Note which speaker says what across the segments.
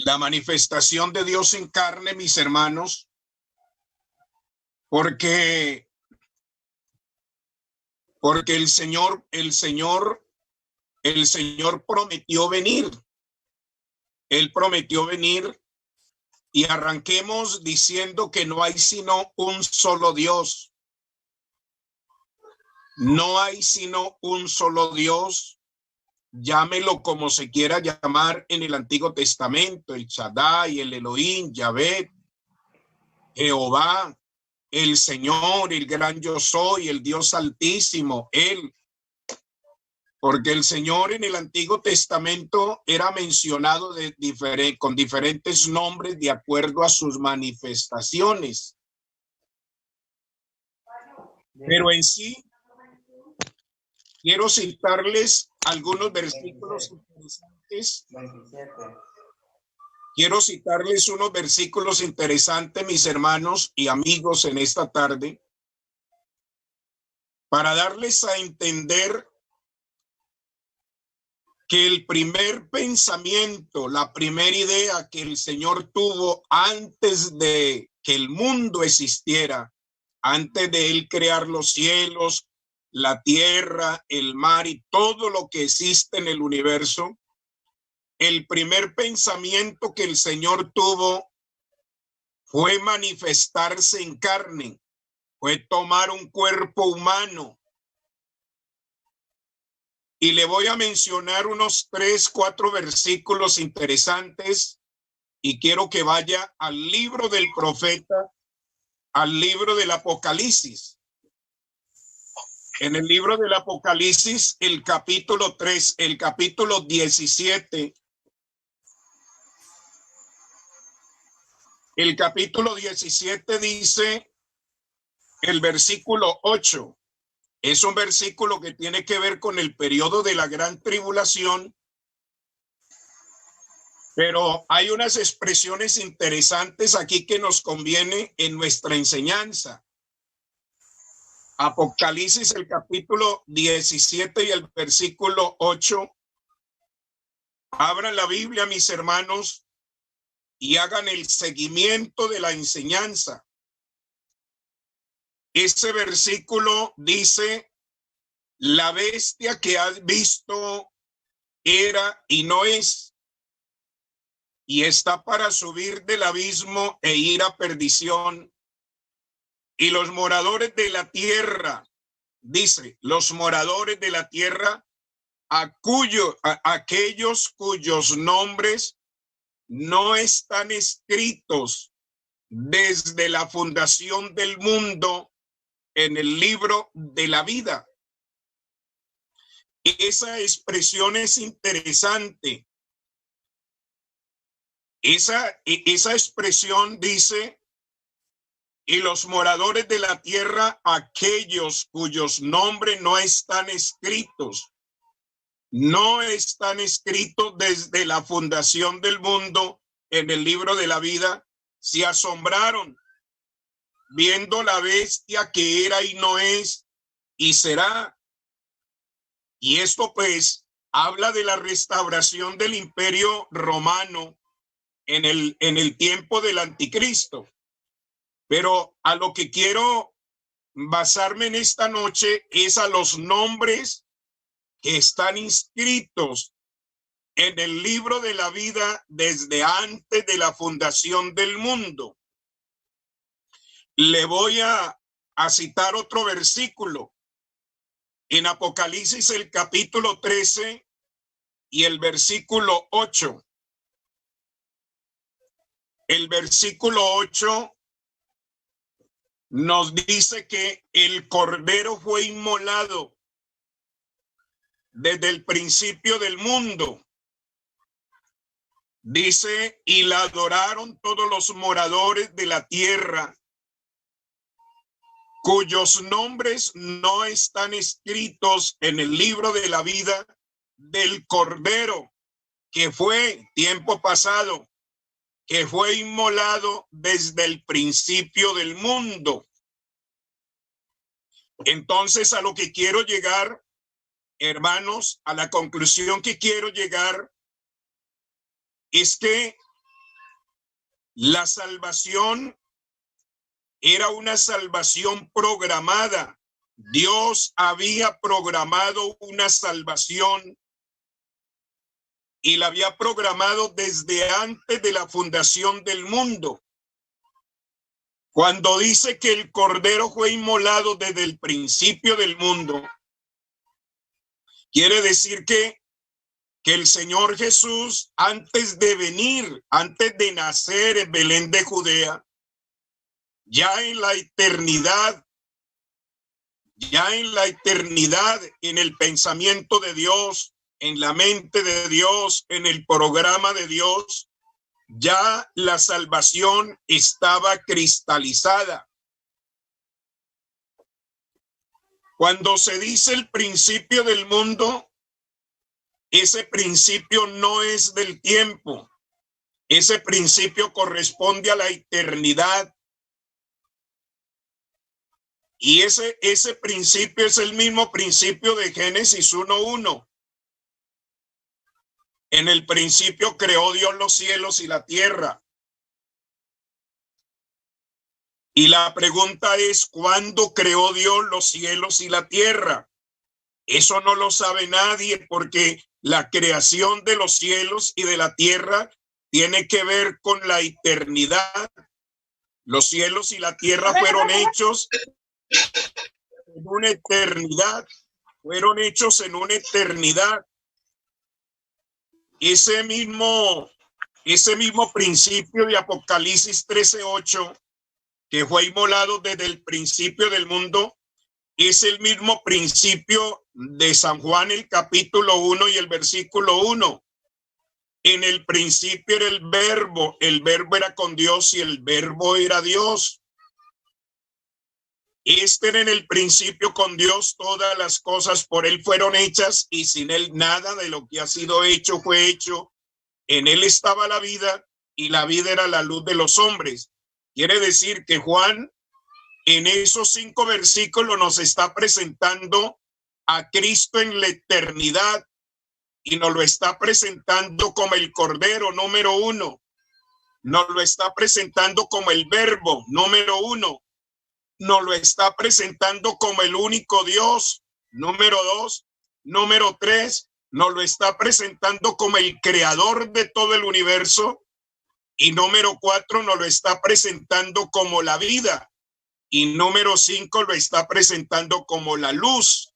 Speaker 1: la manifestación de Dios en carne, mis hermanos, porque el Señor prometió venir. Él prometió venir, y arranquemos diciendo que no hay sino un solo Dios. No hay sino un solo Dios. Llámelo como se quiera llamar en el Antiguo Testamento, el Shaddai, el Elohim, Yahvé, Jehová, el Señor, el gran yo soy, el Dios altísimo, Él. Porque el Señor en el Antiguo Testamento era mencionado con diferentes nombres de acuerdo a sus manifestaciones. Pero en sí, quiero citarles algunos versículos interesantes. Quiero citarles unos versículos interesantes, mis hermanos y amigos, en esta tarde, para darles a entender que el primer pensamiento, la primera idea que el Señor tuvo antes de que el mundo existiera, antes de Él crear los cielos, la tierra, el mar y todo lo que existe en el universo, el primer pensamiento que el Señor tuvo fue manifestarse en carne, fue tomar un cuerpo humano. Y le voy a mencionar unos 3, 4 versículos interesantes, y quiero que vaya al libro del profeta, al libro del Apocalipsis. En el libro del Apocalipsis, el capítulo 3, el capítulo 17. El capítulo 17 dice el versículo 8. Es un versículo que tiene que ver con el periodo de la gran tribulación, pero hay unas expresiones interesantes aquí que nos conviene en nuestra enseñanza. Apocalipsis, el capítulo 17 y el versículo 8. Abran la Biblia, mis hermanos, y hagan el seguimiento de la enseñanza. Ese versículo dice: la bestia que has visto era y no es, y está para subir del abismo e ir a perdición. Y los moradores de la tierra, dice, los moradores de la tierra, aquellos cuyos nombres no están escritos desde la fundación del mundo en el libro de la vida. Esa expresión es interesante. Esa expresión dice: y los moradores de la tierra, aquellos cuyos nombres no están escritos desde la fundación del mundo en el libro de la vida, se asombraron viendo la bestia que era y no es y será. Y esto pues habla de la restauración del imperio romano en el tiempo del anticristo. Pero a lo que quiero basarme en esta noche es a los nombres que están inscritos en el libro de la vida desde antes de la fundación del mundo. Le voy a citar otro versículo en Apocalipsis, el capítulo 13 y el versículo 8. El versículo 8 nos dice que el cordero fue inmolado desde el principio del mundo. Dice: y la adoraron todos los moradores de la tierra, cuyos nombres no están escritos en el libro de la vida del cordero, que fue tiempo pasado, que fue inmolado desde el principio del mundo. Entonces, a lo que quiero llegar, hermanos, a la conclusión que quiero llegar es que La salvación era una salvación programada. Dios había programado una salvación y la había programado desde antes de la fundación del mundo. Cuando dice que el Cordero fue inmolado desde el principio del mundo, quiere decir que el Señor Jesús, antes de venir, antes de nacer en Belén de Judea, ya en la eternidad, en el pensamiento de Dios, en la mente de Dios, en el programa de Dios, ya la salvación estaba cristalizada. Cuando se dice el principio del mundo, ese principio no es del tiempo. Ese principio corresponde a la eternidad. Y ese principio es el mismo principio de Génesis 1:1. En el principio creó Dios los cielos y la tierra. Y la pregunta es, ¿cuándo creó Dios los cielos y la tierra? Eso no lo sabe nadie, porque la creación de los cielos y de la tierra tiene que ver con la eternidad. Los cielos y la tierra fueron hechos en una eternidad. Fueron hechos en una eternidad. Ese mismo principio de Apocalipsis 13:8, que fue inmolado desde el principio del mundo, es el mismo principio de San Juan, el capítulo 1 y el versículo 1. En el principio era el verbo era con Dios y el verbo era Dios. Era en el principio con Dios, todas las cosas por él fueron hechas y sin él nada de lo que ha sido hecho fue hecho. En él estaba la vida y la vida era la luz de los hombres. Quiere decir que Juan en esos 5 versículos nos está presentando a Cristo en la eternidad y nos lo está presentando como el Cordero número 1. Nos lo está presentando como el Verbo número 1. Nos lo está presentando como el único Dios número 2. Número 3, nos lo está presentando como el creador de todo el universo. Y número 4, nos lo está presentando como la vida. Y número 5, lo está presentando como la luz,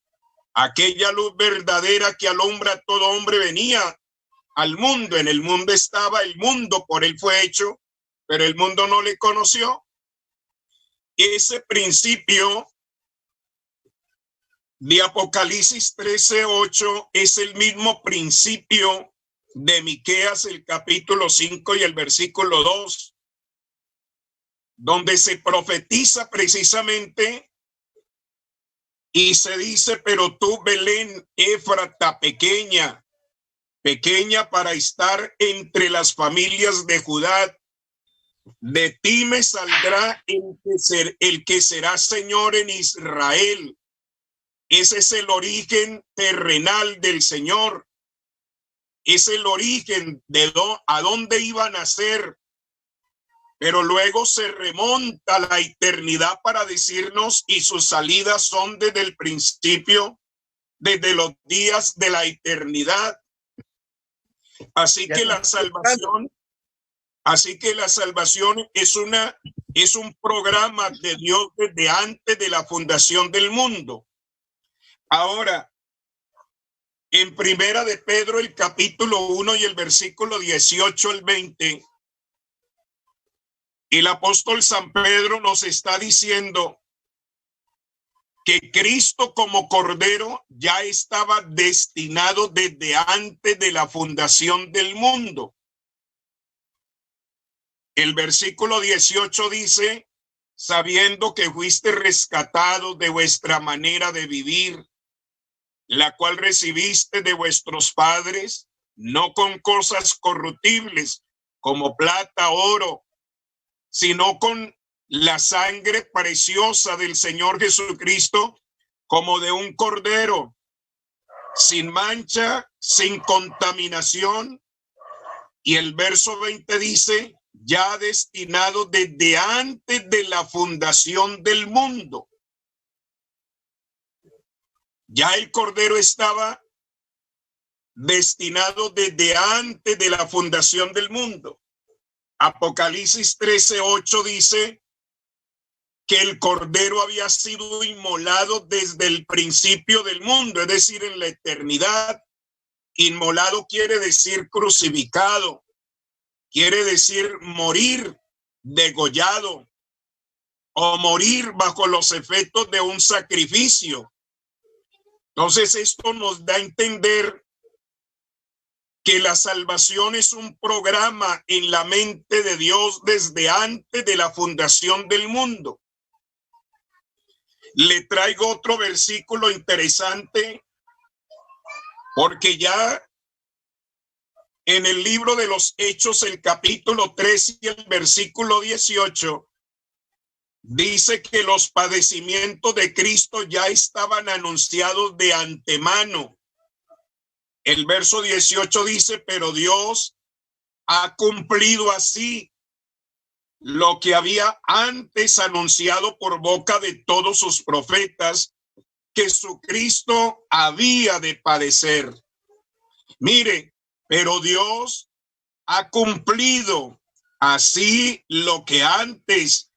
Speaker 1: aquella luz verdadera que alumbra a todo hombre. Venía al mundo, en el mundo estaba el mundo, por él fue hecho, pero el mundo no le conoció. Ese principio de Apocalipsis 13:8 es el mismo principio de Miqueas, el capítulo 5 y el versículo 2. Donde se profetiza precisamente y se dice, pero tú, Belén, Éfrata, pequeña para estar entre las familias de Judá, de ti me saldrá el que será Señor en Israel. Ese es el origen terrenal del Señor. Es el origen de a dónde iba a nacer. Pero luego se remonta a la eternidad para decirnos, y sus salidas son desde el principio, desde los días de la eternidad. Así que la salvación es un programa de Dios desde antes de la fundación del mundo. Ahora, en Primera de Pedro, el capítulo 1 y el versículo 18 al 20, el apóstol San Pedro nos está diciendo que Cristo como Cordero ya estaba destinado desde antes de la fundación del mundo. El versículo 18 dice, sabiendo que fuiste rescatados de vuestra manera de vivir, la cual recibiste de vuestros padres, no con cosas corruptibles como plata, oro, sino con la sangre preciosa del Señor Jesucristo, como de un cordero, sin mancha, sin contaminación. Y el verso 20 dice, ya destinado desde antes de la fundación del mundo. Ya el Cordero estaba destinado desde antes de la fundación del mundo. Apocalipsis 13:8 dice que el Cordero había sido inmolado desde el principio del mundo, es decir, en la eternidad. Inmolado quiere decir crucificado, quiere decir morir, degollado o morir bajo los efectos de un sacrificio. Entonces esto nos da a entender que la salvación es un programa en la mente de Dios desde antes de la fundación del mundo. Le traigo otro versículo interesante, porque ya en el libro de los Hechos, el capítulo 3 y el versículo 18, dice que los padecimientos de Cristo ya estaban anunciados de antemano. El verso 18 dice, pero Dios ha cumplido así lo que había antes anunciado por boca de todos sus profetas, que Jesucristo había de padecer. Mire, pero Dios ha cumplido así lo que antes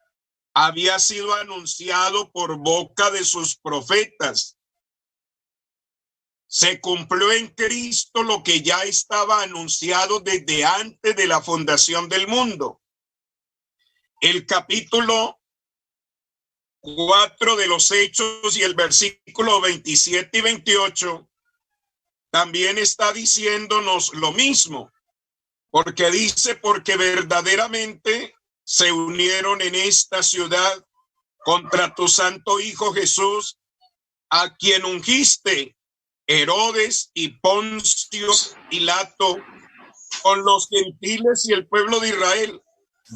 Speaker 1: había sido anunciado por boca de sus profetas. Se cumplió en Cristo lo que ya estaba anunciado desde antes de la fundación del mundo. El capítulo 4 de los Hechos y el versículo 27 y 28 también está diciéndonos lo mismo, porque dice, porque verdaderamente se unieron en esta ciudad contra tu santo Hijo Jesús, a quien ungiste, Herodes y Poncio Pilato, con los gentiles y el pueblo de Israel.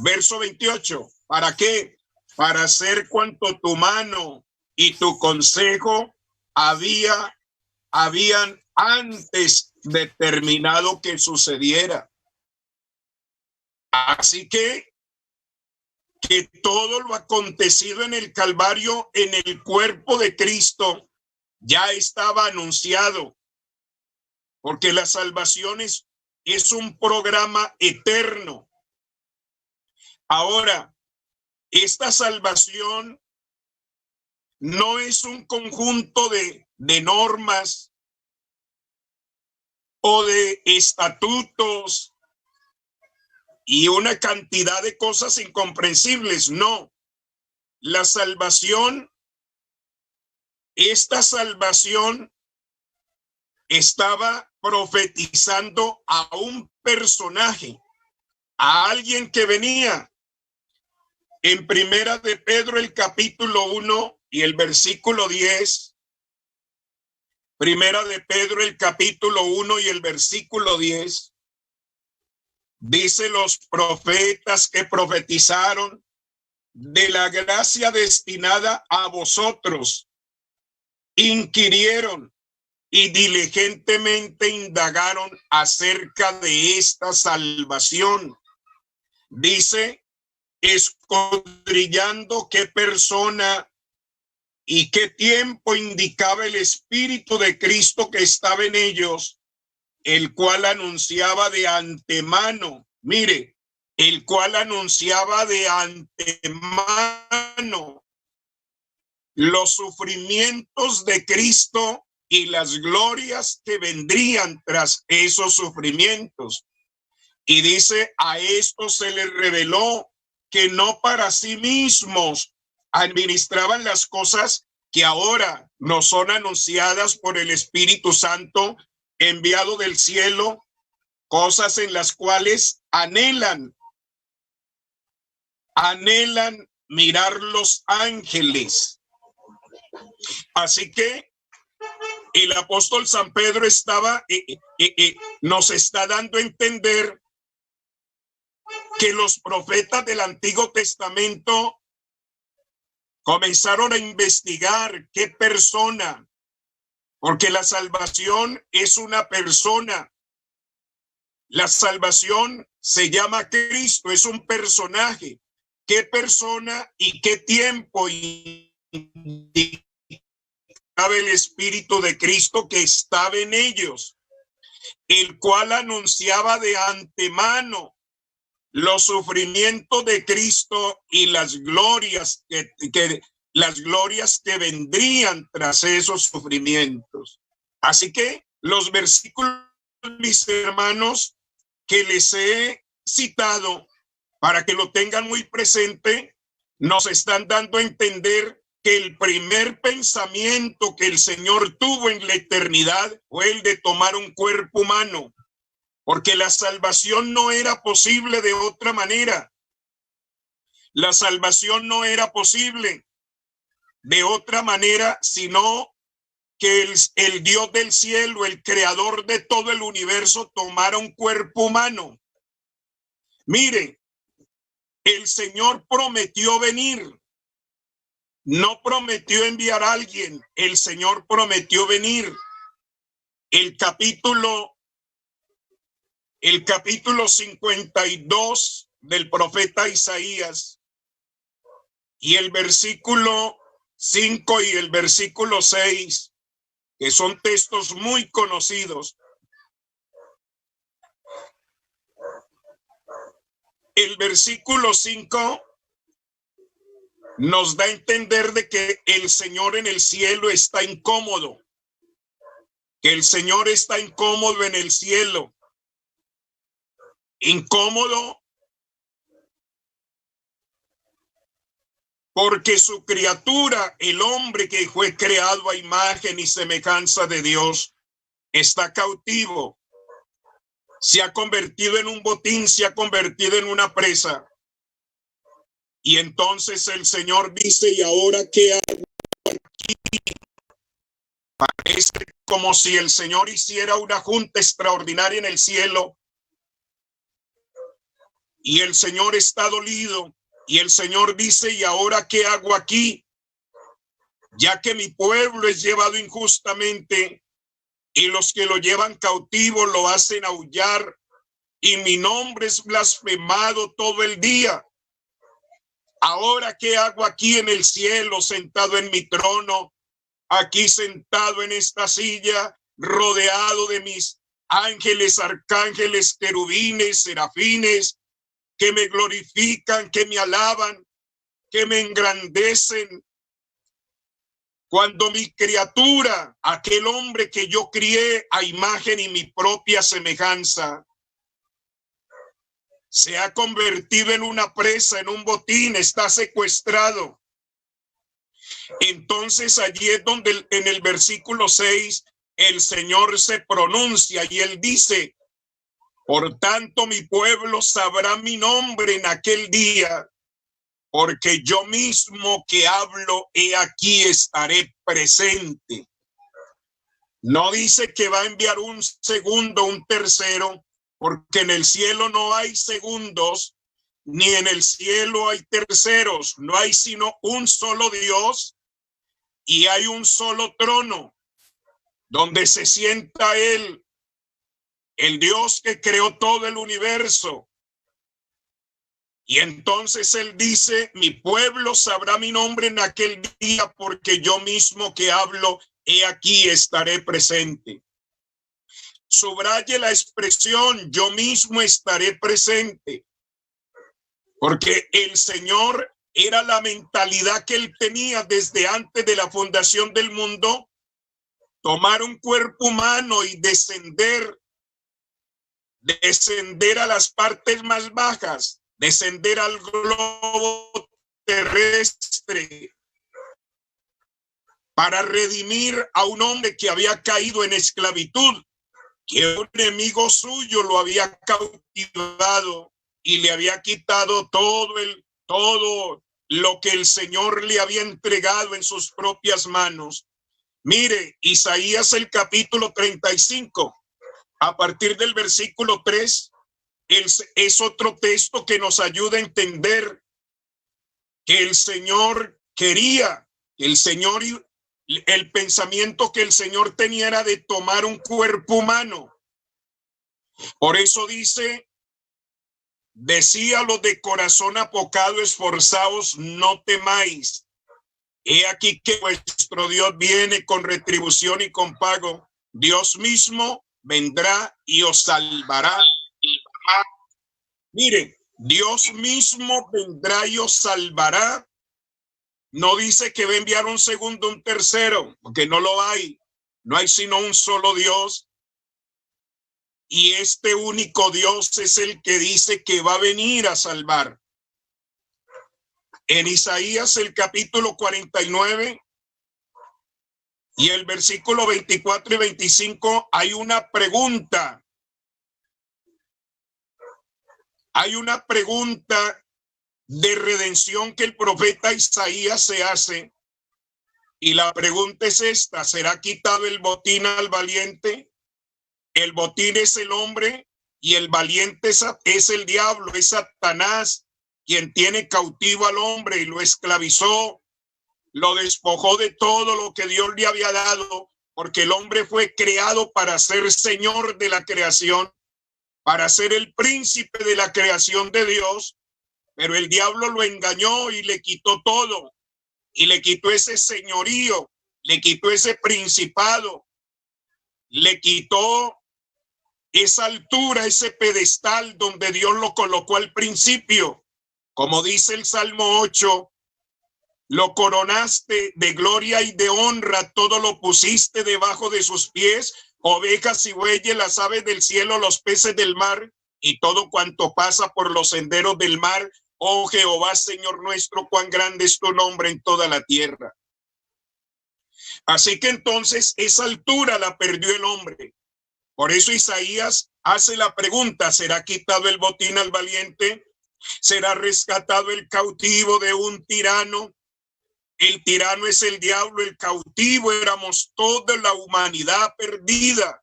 Speaker 1: Verso 28, ¿para qué? Para hacer cuanto tu mano y tu consejo habían antes determinado que sucediera. Así que todo lo acontecido en el Calvario, en el cuerpo de Cristo, ya estaba anunciado, porque la salvación es un programa eterno. Ahora, esta salvación no es un conjunto de normas o de estatutos y una cantidad de cosas incomprensibles. No, la salvación, esta salvación estaba profetizando a un personaje, a alguien que venía. En Primera de Pedro, el capítulo 1 y el versículo 10, Primera de Pedro, el capítulo 1 y el versículo 10, dice: los profetas que profetizaron de la gracia destinada a vosotros, inquirieron y diligentemente indagaron acerca de esta salvación. Dice, escudriñando qué persona y qué tiempo indicaba el Espíritu de Cristo que estaba en ellos, el cual anunciaba de antemano, mire, el cual anunciaba de antemano los sufrimientos de Cristo y las glorias que vendrían tras esos sufrimientos. Y dice, a esto se les reveló que no para sí mismos administraban las cosas que ahora nos son anunciadas por el Espíritu Santo enviado del cielo, cosas en las cuales anhelan mirar los ángeles. Así que el apóstol San Pedro nos está dando a entender que los profetas del Antiguo Testamento comenzaron a investigar qué persona, porque la salvación es una persona. La salvación se llama Cristo, es un personaje. ¿Qué persona y qué tiempo indicaba el Espíritu de Cristo que estaba en ellos, el cual anunciaba de antemano los sufrimientos de Cristo y las glorias que vendrían tras esos sufrimientos? Así que los versículos, mis hermanos, que les he citado para que lo tengan muy presente, nos están dando a entender que el primer pensamiento que el Señor tuvo en la eternidad fue el de tomar un cuerpo humano, porque la salvación no era posible de otra manera. La salvación no era posible de otra manera, sino que el Dios del cielo, el creador de todo el universo, tomara un cuerpo humano. Mire, el Señor prometió venir, no prometió enviar a alguien, el Señor prometió venir. El capítulo 52 del profeta Isaías y el versículo 5 y el versículo 6, que son textos muy conocidos. El versículo 5 nos da a entender de que el Señor en el cielo está incómodo, que el Señor está incómodo en el cielo, incómodo porque su criatura, el hombre que fue creado a imagen y semejanza de Dios, está cautivo, se ha convertido en un botín, se ha convertido en una presa. Y entonces el Señor dice, ¿y ahora qué hago aquí? Parece como si el Señor hiciera una junta extraordinaria en el cielo y el Señor está dolido y el Señor dice, ¿y ahora qué hago aquí? Ya que mi pueblo es llevado injustamente y los que lo llevan cautivo lo hacen aullar y mi nombre es blasfemado todo el día. Ahora, ¿qué hago aquí en el cielo, sentado en mi trono, aquí sentado en esta silla, rodeado de mis ángeles, arcángeles, querubines, serafines, que me glorifican, que me alaban, que me engrandecen? Cuando mi criatura, aquel hombre que yo crié a imagen y mi propia semejanza, se ha convertido en una presa, en un botín, está secuestrado. Entonces allí es donde en el versículo 6 el Señor se pronuncia y él dice, por tanto mi pueblo sabrá mi nombre en aquel día, porque yo mismo que hablo, he aquí estaré presente. No dice que va a enviar un segundo, un tercero, porque en el cielo no hay segundos, ni en el cielo hay terceros, no hay sino un solo Dios y hay un solo trono donde se sienta Él, el Dios que creó todo el universo. Y entonces Él dice, mi pueblo sabrá mi nombre en aquel día, porque yo mismo que hablo, he aquí estaré presente. Subraye la expresión, yo mismo estaré presente, porque el Señor era la mentalidad que él tenía desde antes de la fundación del mundo, tomar un cuerpo humano y descender a las partes más bajas, descender al globo terrestre para redimir a un hombre que había caído en esclavitud, que un enemigo suyo lo había cautivado y le había quitado todo lo que el Señor le había entregado en sus propias manos. Mire, Isaías el capítulo 35, a partir del versículo 3, es otro texto que nos ayuda a entender que el Señor quería, el pensamiento que el Señor tenía era de tomar un cuerpo humano. Por eso dice, decía los de corazón apocado, esforzaos, no temáis. He aquí que vuestro Dios viene con retribución y con pago. Dios mismo vendrá y os salvará. Mire, Dios mismo vendrá y os salvará. No dice que va a enviar un segundo, un tercero, porque no lo hay. No hay sino un solo Dios. Y este único Dios es el que dice que va a venir a salvar. En Isaías el capítulo 49 y el versículo 24 y 25 hay una pregunta. Hay una pregunta de redención que el profeta Isaías se hace. Y la pregunta es esta: ¿será quitado el botín al valiente? El botín es el hombre y el valiente es el diablo, es Satanás, quien tiene cautivo al hombre y lo esclavizó, lo despojó de todo lo que Dios le había dado, porque el hombre fue creado para ser señor de la creación, para ser el príncipe de la creación de Dios, pero el diablo lo engañó y le quitó todo, y le quitó ese señorío, le quitó ese principado, le quitó esa altura, ese pedestal donde Dios lo colocó al principio. Como dice el Salmo 8, lo coronaste de gloria y de honra, todo lo pusiste debajo de sus pies, ovejas y bueyes, las aves del cielo, los peces del mar y todo cuanto pasa por los senderos del mar. Oh Jehová, Señor nuestro, cuán grande es tu nombre en toda la tierra. Así que entonces esa altura la perdió el hombre. Por eso Isaías hace la pregunta: ¿será quitado el botín al valiente? ¿Será rescatado el cautivo de un tirano? El tirano es el diablo, el cautivo éramos toda la humanidad perdida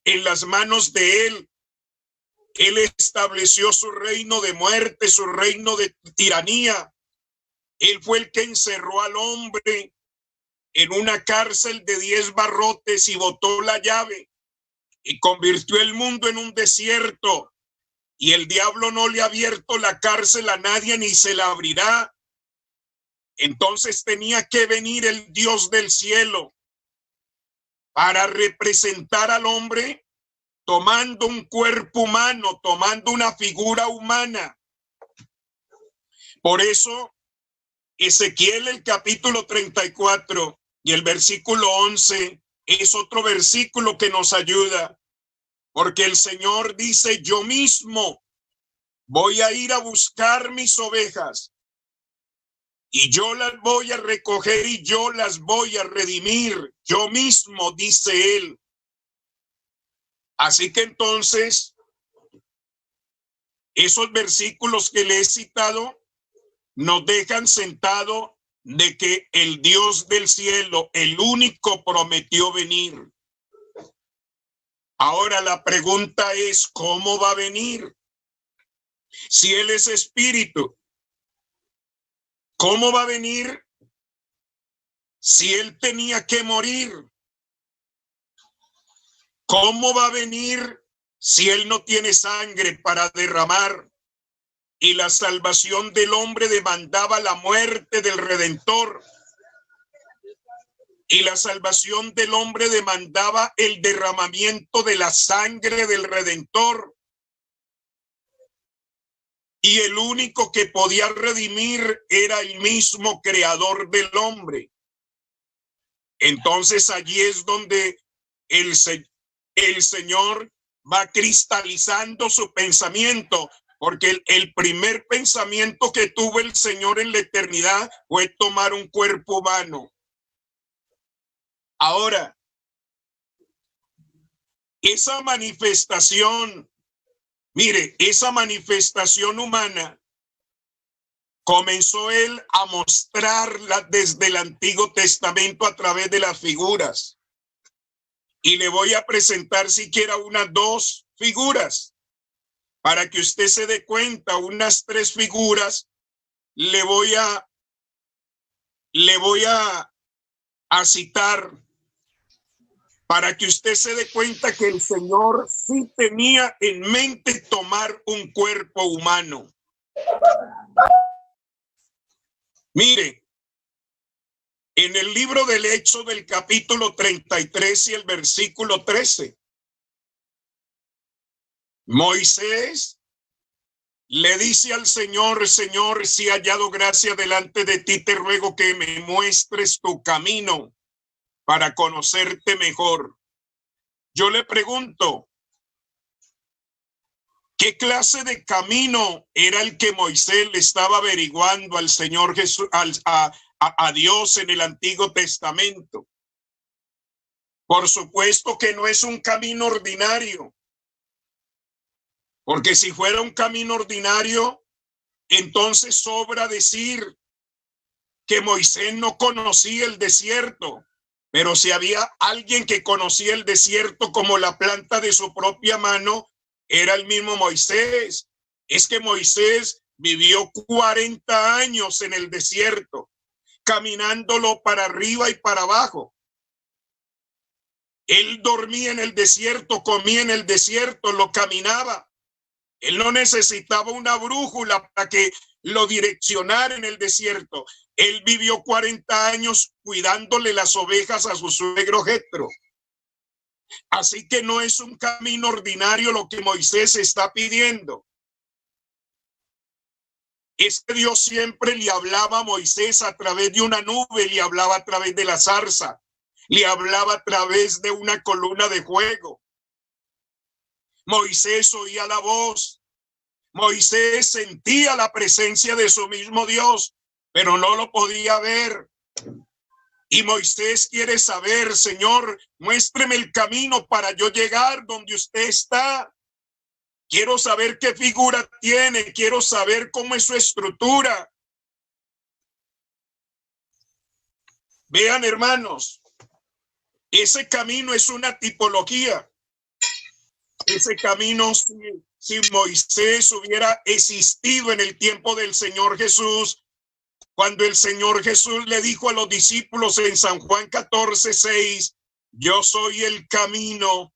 Speaker 1: en las manos de él. Él estableció su reino de muerte, su reino de tiranía. Él fue el que encerró al hombre en una cárcel de 10 barrotes y botó la llave y convirtió el mundo en un desierto. Y el diablo no le ha abierto la cárcel a nadie ni se la abrirá. Entonces tenía que venir el Dios del cielo para representar al hombre, tomando un cuerpo humano, tomando una figura humana. Por eso Ezequiel el capítulo 34 y el versículo 11 es otro versículo que nos ayuda, porque el Señor dice: yo mismo voy a ir a buscar mis ovejas y yo las voy a recoger y yo las voy a redimir. Yo mismo, dice él. Así que entonces, esos versículos que le he citado nos dejan sentado de que el Dios del cielo, el único, prometió venir. Ahora la pregunta es: ¿cómo va a venir? Si él es espíritu, ¿cómo va a venir si él tenía que morir? ¿Cómo va a venir si él no tiene sangre para derramar? Y la salvación del hombre demandaba la muerte del Redentor. Y la salvación del hombre demandaba el derramamiento de la sangre del Redentor. Y el único que podía redimir era el mismo creador del hombre. Entonces allí es donde el Señor va cristalizando su pensamiento, porque el primer pensamiento que tuvo el Señor en la eternidad fue tomar un cuerpo humano. Ahora, esa manifestación, mire, esa manifestación humana comenzó él a mostrarla desde el Antiguo Testamento a través de las figuras. Y le voy a presentar siquiera unas 2 figuras para que usted se dé cuenta. Unas 3 figuras le voy a citar. para que usted se dé cuenta que el Señor sí tenía en mente tomar un cuerpo humano. Mire, en el libro del Éxodo del capítulo 33 y el versículo 13, Moisés le dice al Señor: Señor, si he hallado gracia delante de ti, te ruego que me muestres tu camino para conocerte mejor. Yo le pregunto, ¿qué clase de camino era el que Moisés le estaba averiguando al Señor Jesús, a Dios en el Antiguo Testamento? Por supuesto que no es un camino ordinario, porque si fuera un camino ordinario, entonces sobra decir que Moisés no conocía el desierto. Pero si había alguien que conocía el desierto como la planta de su propia mano, era el mismo Moisés. Es que Moisés vivió 40 años en el desierto, caminándolo para arriba y para abajo. Él dormía en el desierto, comía en el desierto, lo caminaba. Él no necesitaba una brújula para que lo direccionara en el desierto. Él vivió 40 años cuidándole las ovejas a su suegro Jetro. Así que no es un camino ordinario lo que Moisés está pidiendo. Es que Dios siempre le hablaba a Moisés a través de una nube, le hablaba a través de la zarza, le hablaba a través de una columna de fuego. Moisés oía la voz. Moisés sentía la presencia de su mismo Dios, pero no lo podía ver. Y Moisés quiere saber: Señor, muéstreme el camino para yo llegar donde usted está. Quiero saber qué figura tiene, quiero saber cómo es su estructura. Vean, hermanos, ese camino es una tipología. Ese camino, si Moisés hubiera existido en el tiempo del Señor Jesús, cuando el Señor Jesús le dijo a los discípulos en San Juan 14:6, yo soy el camino,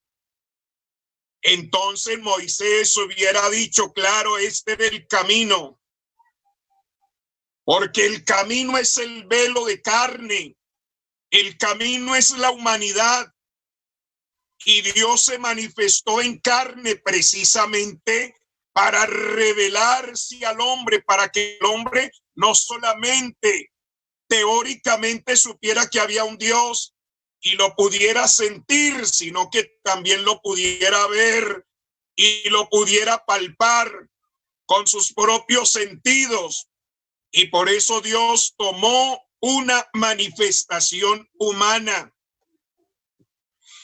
Speaker 1: entonces Moisés hubiera dicho: claro, este es el camino, porque el camino es el velo de carne, el camino es la humanidad, y Dios se manifestó en carne precisamente para revelarse al hombre, para que el hombre no solamente teóricamente supiera que había un Dios y lo pudiera sentir, sino que también lo pudiera ver y lo pudiera palpar con sus propios sentidos. Y por eso Dios tomó una manifestación humana.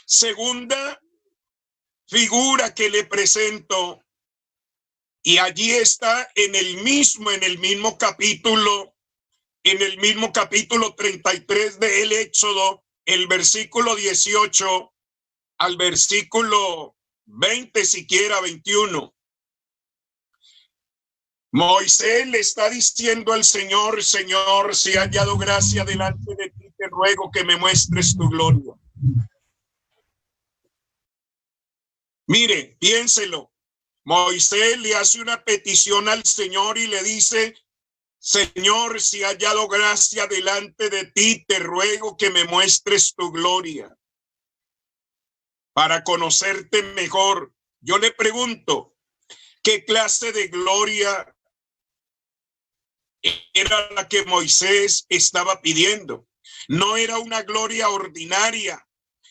Speaker 1: Segunda figura que le presento, y allí está en el mismo capítulo 33 del Éxodo, el versículo 18 al versículo 20, siquiera 21. Moisés le está diciendo al Señor: Señor, si he hallado gracia delante de ti, te ruego que me muestres tu gloria. Mire, piénselo. Moisés le hace una petición al Señor y le dice: Señor, si he hallado gracia delante de ti, te ruego que me muestres tu gloria para conocerte mejor. Yo le pregunto, ¿qué clase de gloria era la que Moisés estaba pidiendo? No era una gloria ordinaria,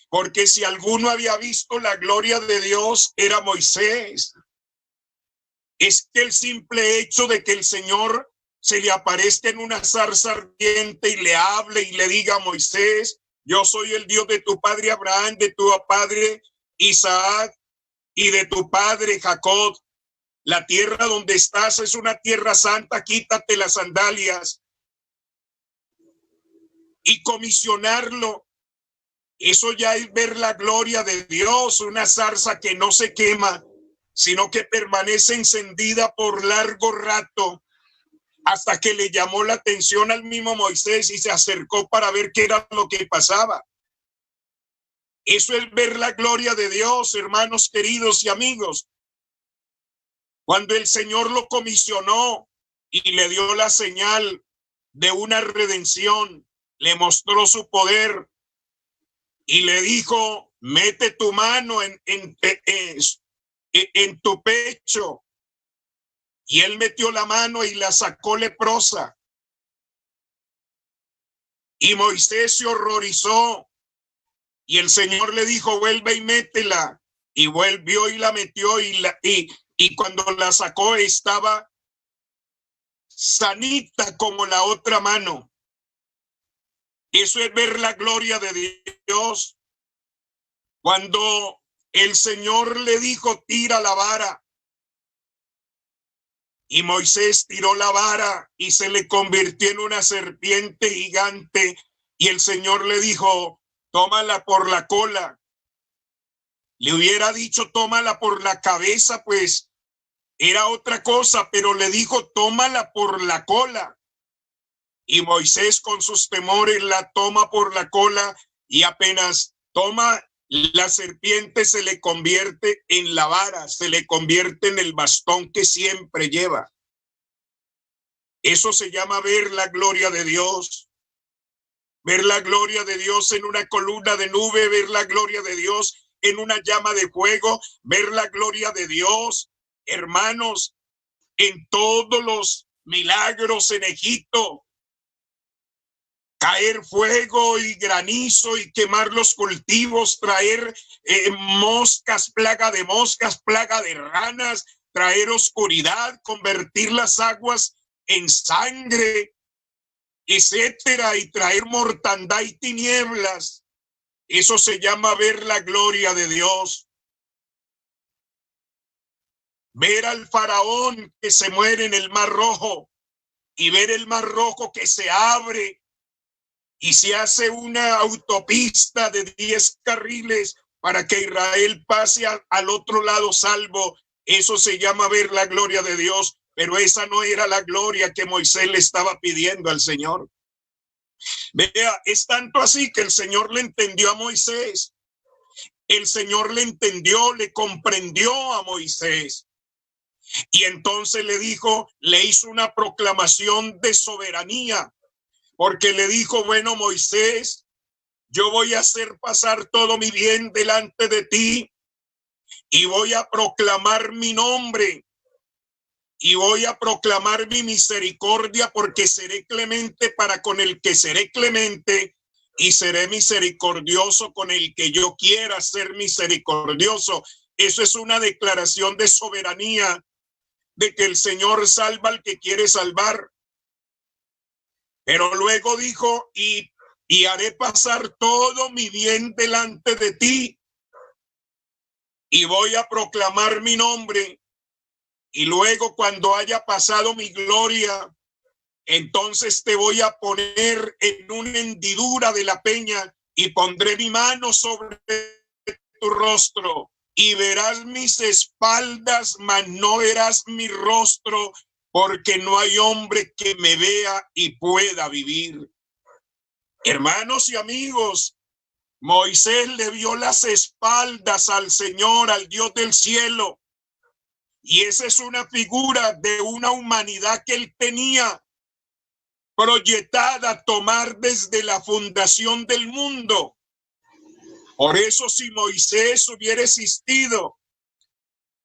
Speaker 1: porque si alguno había visto la gloria de Dios, era Moisés. Es que el simple hecho de que el Señor se le aparezca en una zarza ardiente y le hable y le diga a Moisés: yo soy el Dios de tu padre Abraham, de tu padre Isaac y de tu padre Jacob. La tierra donde estás es una tierra santa, quítate las sandalias. Y comisionarlo, eso ya es ver la gloria de Dios, una zarza que no se quema, sino que permanece encendida por largo rato, hasta que le llamó la atención al mismo Moisés y se acercó para ver qué era lo que pasaba. Eso es ver la gloria de Dios, hermanos queridos y amigos. Cuando el Señor lo comisionó y le dio la señal de una redención, le mostró su poder y le dijo, mete tu mano en tu pecho. Y él metió la mano y la sacó leprosa. Y Moisés se horrorizó. Y el Señor le dijo, vuelve y métela. Y volvió y la metió y cuando la sacó estaba sanita como la otra mano. Eso es ver la gloria de Dios. Cuando el Señor le dijo, tira la vara. Y Moisés tiró la vara y se le convirtió en una serpiente gigante. Y el Señor le dijo, tómala por la cola. Le hubiera dicho, tómala por la cabeza, pues era otra cosa, pero le dijo, tómala por la cola. Y Moisés con sus temores la toma por la cola y apenas toma la serpiente se le convierte en la vara, se le convierte en el bastón que siempre lleva. Eso se llama ver la gloria de Dios. Ver la gloria de Dios en una columna de nube, ver la gloria de Dios en una llama de fuego, ver la gloria de Dios, hermanos, en todos los milagros en Egipto. Caer fuego y granizo y quemar los cultivos, traer moscas, plaga de ranas, traer oscuridad, convertir las aguas en sangre, etcétera, y traer mortandad y tinieblas. Eso se llama ver la gloria de Dios. Ver al faraón que se muere en el Mar Rojo y ver el Mar Rojo que se abre y se hace una autopista de 10 carriles para que Israel pase al otro lado salvo. Eso se llama ver la gloria de Dios, pero esa no era la gloria que Moisés le estaba pidiendo al Señor. Vea, es tanto así que el Señor le entendió a Moisés. El Señor le entendió, le comprendió a Moisés. Y entonces le dijo, le hizo una proclamación de soberanía. Porque le dijo, bueno, Moisés, yo voy a hacer pasar todo mi bien delante de ti y voy a proclamar mi nombre y voy a proclamar mi misericordia porque seré clemente para con el que seré clemente y seré misericordioso con el que yo quiera ser misericordioso. Eso es una declaración de soberanía, de que el Señor salva al que quiere salvar. Pero luego dijo, y haré pasar todo mi bien delante de ti, y voy a proclamar mi nombre, y luego cuando haya pasado mi gloria, entonces te voy a poner en una hendidura de la peña, y pondré mi mano sobre tu rostro, y verás mis espaldas, mas no verás mi rostro, porque no hay hombre que me vea y pueda vivir. Hermanos y amigos, Moisés le vio las espaldas al Señor, al Dios del cielo. Y esa es una figura de una humanidad que él tenía proyectada a tomar desde la fundación del mundo. Por eso, si Moisés hubiera existido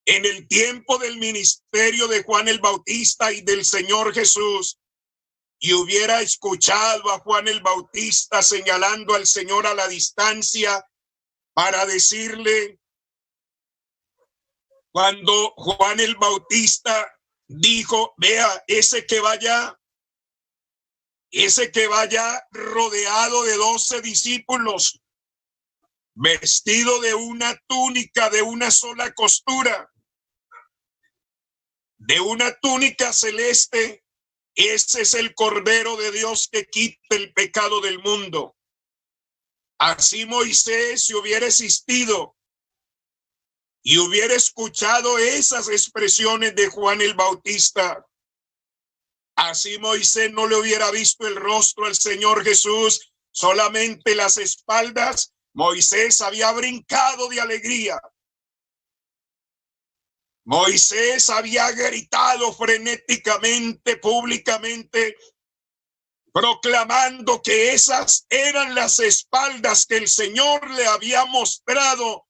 Speaker 1: en el tiempo del ministerio de Juan el Bautista y del Señor Jesús, y hubiera escuchado a Juan el Bautista señalando al Señor a la distancia para decirle, cuando Juan el Bautista dijo, vea, ese que vaya rodeado de 12 discípulos, vestido de una túnica de una sola costura, de una túnica celeste, ese es el Cordero de Dios que quita el pecado del mundo. Así Moisés, si hubiera existido y hubiera escuchado esas expresiones de Juan el Bautista, así Moisés no le hubiera visto el rostro al Señor Jesús, solamente las espaldas, Moisés había brincado de alegría. Moisés había gritado frenéticamente, públicamente, proclamando que esas eran las espaldas que el Señor le había mostrado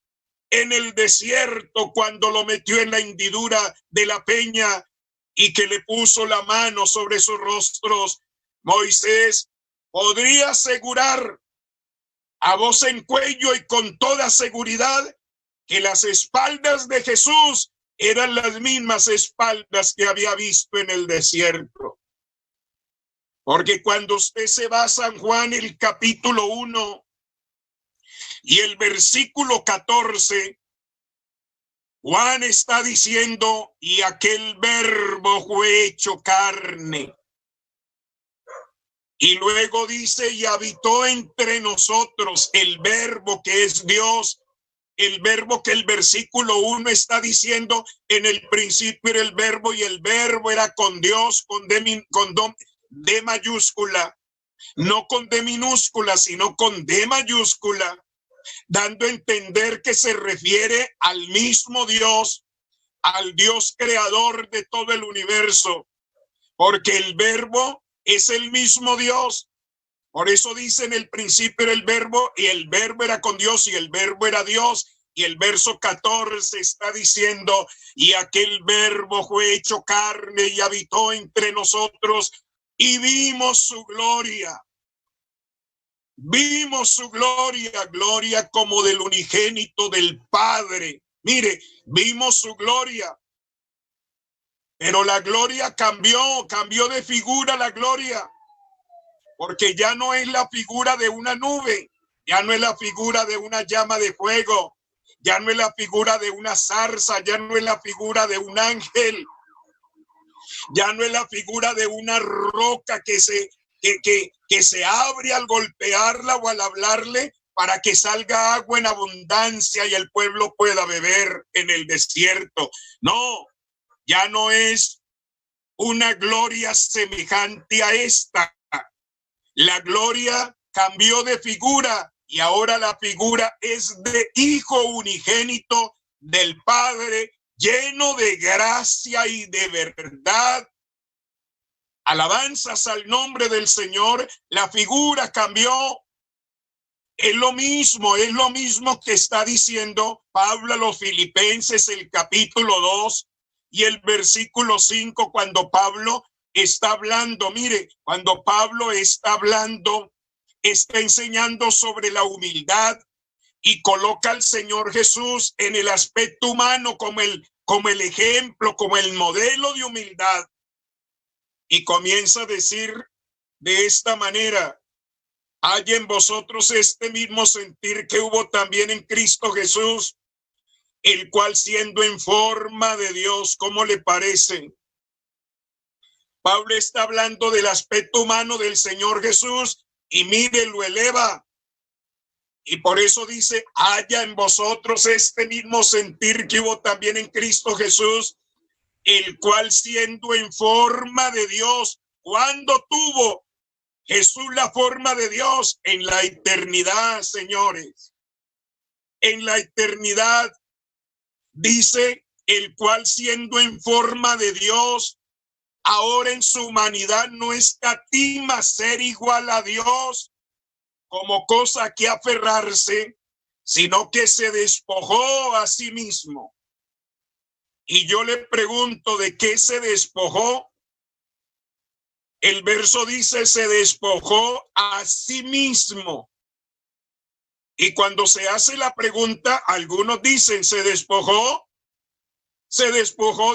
Speaker 1: en el desierto cuando lo metió en la hendidura de la peña y que le puso la mano sobre sus rostros. Moisés podría asegurar a voz en cuello y con toda seguridad que las espaldas de Jesús eran las mismas espaldas que había visto en el desierto. Porque cuando usted se va a San Juan, el capítulo 1 y el versículo 14, Juan está diciendo, y aquel verbo fue hecho carne. Y luego dice, y habitó entre nosotros, el verbo que es Dios, el verbo que el versículo 1 está diciendo, en el principio era el verbo y el verbo era con Dios, con D mayúscula, no con D minúscula, sino con D mayúscula, dando a entender que se refiere al mismo Dios, al Dios creador de todo el universo, porque el verbo es el mismo Dios. Por eso dice en el principio era el verbo y el verbo era con Dios y el verbo era Dios. Y el verso 14 está diciendo, y aquel verbo fue hecho carne y habitó entre nosotros y vimos su gloria. Vimos su gloria, gloria como del unigénito del Padre. Mire, vimos su gloria. Pero la gloria cambió de figura la gloria. Porque ya no es la figura de una nube, ya no es la figura de una llama de fuego, ya no es la figura de una zarza, ya no es la figura de un ángel, ya no es la figura de una roca que se abre al golpearla o al hablarle para que salga agua en abundancia y el pueblo pueda beber en el desierto. No, ya no es una gloria semejante a esta. La gloria cambió de figura y ahora la figura es de Hijo unigénito del Padre, lleno de gracia y de verdad. Alabanzas al nombre del Señor. La figura cambió. Es lo mismo que está diciendo Pablo a los Filipenses, el capítulo 2 y el versículo 5, cuando Pablo está hablando, mire, cuando Pablo está hablando, está enseñando sobre la humildad y coloca al Señor Jesús en el aspecto humano como el ejemplo, como el modelo de humildad. Y comienza a decir de esta manera, hay en vosotros este mismo sentir que hubo también en Cristo Jesús, el cual siendo en forma de Dios, ¿cómo le parece? Pablo está hablando del aspecto humano del Señor Jesús y mire, lo eleva. Y por eso dice, haya en vosotros este mismo sentir que hubo también en Cristo Jesús, el cual siendo en forma de Dios, ¿cuándo tuvo Jesús la forma de Dios? En la eternidad, señores. En la eternidad, dice, el cual siendo en forma de Dios, ahora en su humanidad no escatima ser igual a Dios como cosa que aferrarse, sino que se despojó a sí mismo. Y yo le pregunto, ¿de qué se despojó? El verso dice, se despojó a sí mismo. Y cuando se hace la pregunta, algunos dicen, se despojó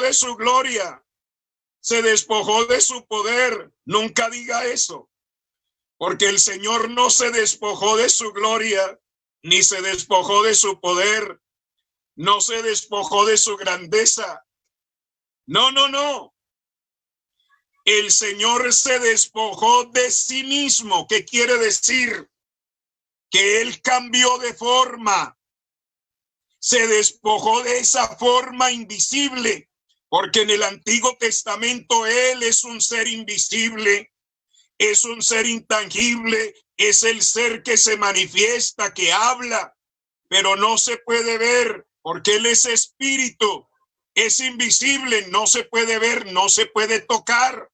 Speaker 1: de su gloria. Se despojó de su poder. Nunca diga eso, porque el Señor no se despojó de su gloria, ni se despojó de su poder, no se despojó de su grandeza. No, no, no. El Señor se despojó de sí mismo. ¿Qué quiere decir? Que Él cambió de forma. Se despojó de esa forma invisible. Porque en el Antiguo Testamento Él es un ser invisible es un ser intangible, es el ser que se manifiesta, que habla, pero no se puede ver porque Él es espíritu, es invisible, no se puede ver, no se puede tocar.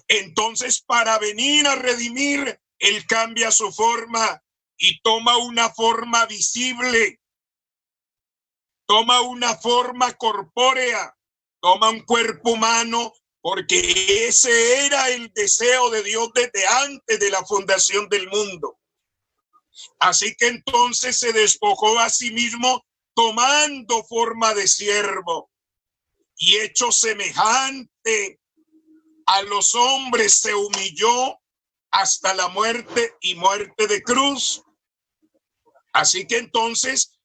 Speaker 1: Entonces, para venir a redimir, Él cambia su forma y toma una forma visible, toma una forma corpórea, toma un cuerpo humano, porque ese era el deseo de Dios desde antes de la fundación del mundo. Así que entonces se despojó a sí mismo tomando forma de siervo y hecho semejante a los hombres, se humilló hasta la muerte y muerte de cruz. Así que entonces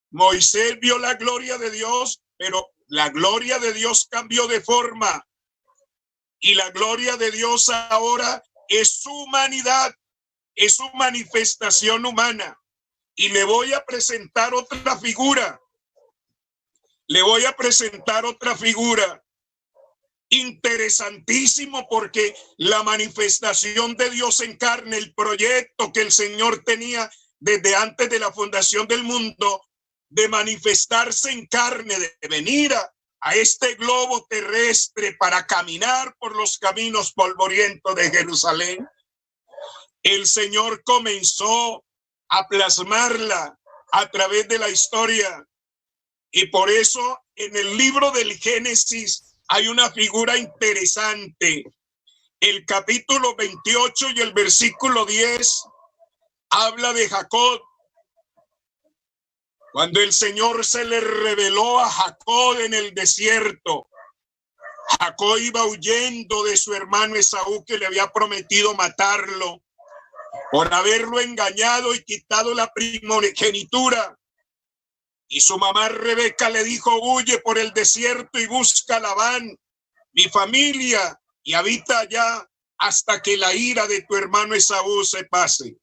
Speaker 1: Moisés vio la gloria de Dios, pero la gloria de Dios cambió de forma y la gloria de Dios ahora es su humanidad, es su manifestación humana. Y le voy a presentar otra figura. Le voy a presentar otra figura. Interesantísimo, porque la manifestación de Dios en carne, el proyecto que el Señor tenía desde antes de la fundación del mundo, de manifestarse en carne, de venir a este globo terrestre para caminar por los caminos polvorientos de Jerusalén, el Señor comenzó a plasmarla a través de la historia. Y por eso en el libro del Génesis hay una figura interesante. El capítulo 28 y el versículo 10 habla de Jacob. Cuando el Señor se le reveló a Jacob en el desierto, Jacob iba huyendo de su hermano Esaú, que le había prometido matarlo por haberlo engañado y quitado la primogenitura. Y su mamá Rebeca le dijo: huye por el desierto y busca a Labán, mi familia, y habita allá hasta que la ira de tu hermano Esaú se pase.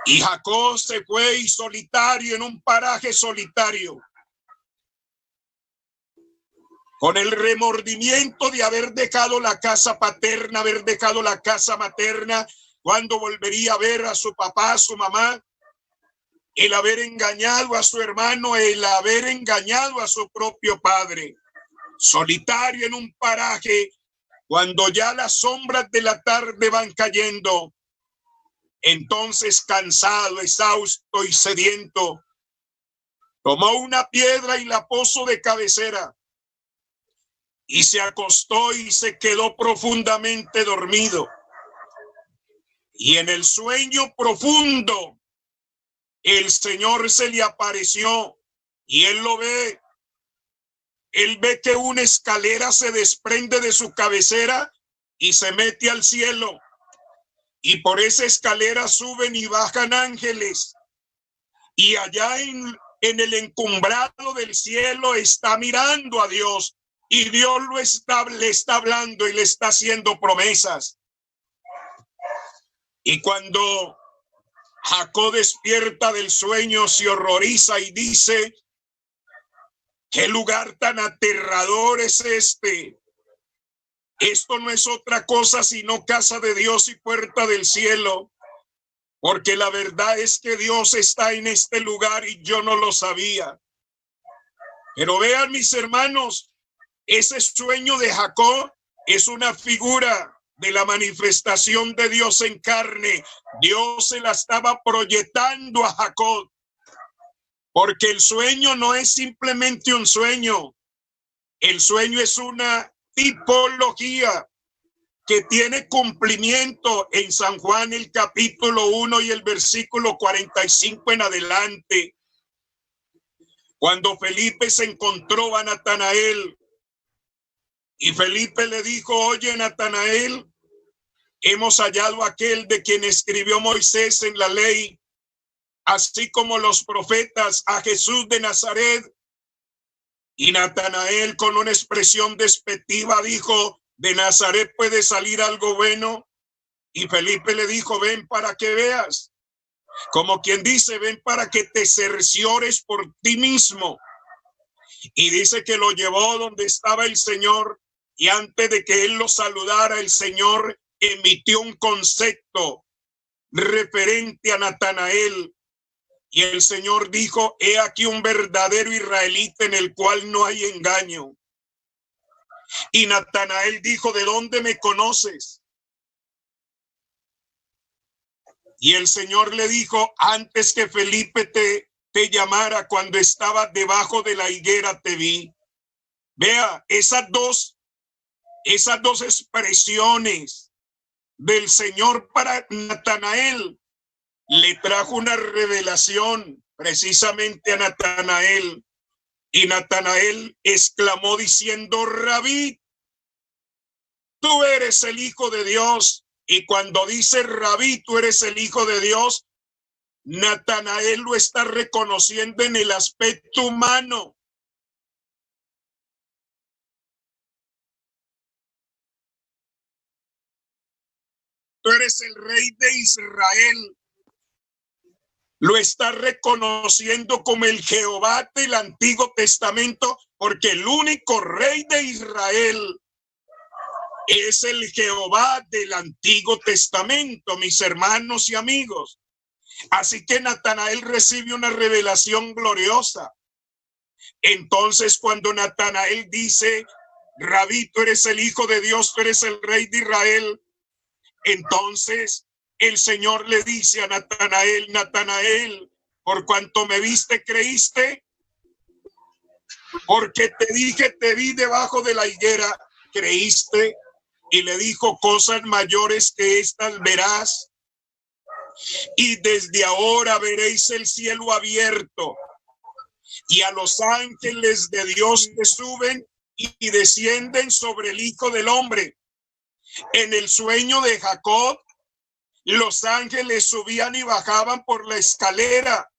Speaker 1: Y Jacob se fue, y solitario, en un paraje solitario, con el remordimiento de haber dejado la casa paterna, haber dejado la casa materna, cuando volvería a ver a su papá, a su mamá, el haber engañado a su hermano, el haber engañado a su propio padre, solitario en un paraje, cuando ya las sombras de la tarde van cayendo. Entonces, cansado, exhausto y sediento, tomó una piedra y la puso de cabecera y se acostó y se quedó profundamente dormido. Y en el sueño profundo, el Señor se le apareció y él lo ve. Él ve que una escalera se desprende de su cabecera y se mete al cielo. Y por esa escalera suben y bajan ángeles. Y allá en el encumbrado del cielo está mirando a Dios. Y Dios le está hablando y le está haciendo promesas. Y cuando Jacob despierta del sueño, se horroriza y dice: ¿qué lugar tan aterrador es este? Esto no es otra cosa sino casa de Dios y puerta del cielo, porque la verdad es que Dios está en este lugar y yo no lo sabía. Pero vean, mis hermanos, ese sueño de Jacob es una figura de la manifestación de Dios en carne. Dios se la estaba proyectando a Jacob, porque el sueño no es simplemente un sueño. El sueño es una tipología que tiene cumplimiento en San Juan, el capítulo 1 y el versículo 45 en adelante. Cuando Felipe se encontró a Natanael, y Felipe le dijo: oye, Natanael, hemos hallado a aquel de quien escribió Moisés en la ley, así como los profetas, a Jesús de Nazaret. Y Natanael, con una expresión despectiva, dijo: ¿de Nazaret puede salir algo bueno? Y Felipe le dijo: ven para que veas. Como quien dice: ven para que te cerciores por ti mismo. Y dice que lo llevó donde estaba el Señor, Y antes de que él lo saludara, el Señor emitió un concepto referente a Natanael. Y el Señor dijo: he aquí un verdadero israelita en el cual no hay engaño. Y Natanael dijo: ¿de dónde me conoces? Y el Señor le dijo: antes que Felipe te llamara, cuando estaba debajo de la higuera te vi. Vea, esas dos expresiones del Señor para Natanael le trajo una revelación precisamente a Natanael. Y Natanael exclamó diciendo: Rabí, tú eres el Hijo de Dios. Y cuando dice Rabí, tú eres el Hijo de Dios, Natanael lo está reconociendo en el aspecto humano. Tú eres el Rey de Israel. Lo está reconociendo como el Jehová del Antiguo Testamento, porque el único Rey de Israel es el Jehová del Antiguo Testamento, mis hermanos y amigos. Así que Natanael recibe una revelación gloriosa. Entonces, cuando Natanael dice: Rabí, tú eres el Hijo de Dios, tú eres el Rey de Israel, entonces el Señor le dice a Natanael: Natanael, por cuanto me viste, creíste, porque te dije, te vi debajo de la higuera, creíste. Y le dijo: cosas mayores que estas verás, y desde ahora veréis el cielo abierto y a los ángeles de Dios que suben y descienden sobre el Hijo del Hombre. En el sueño de Jacob, los ángeles subían y bajaban por la escalera.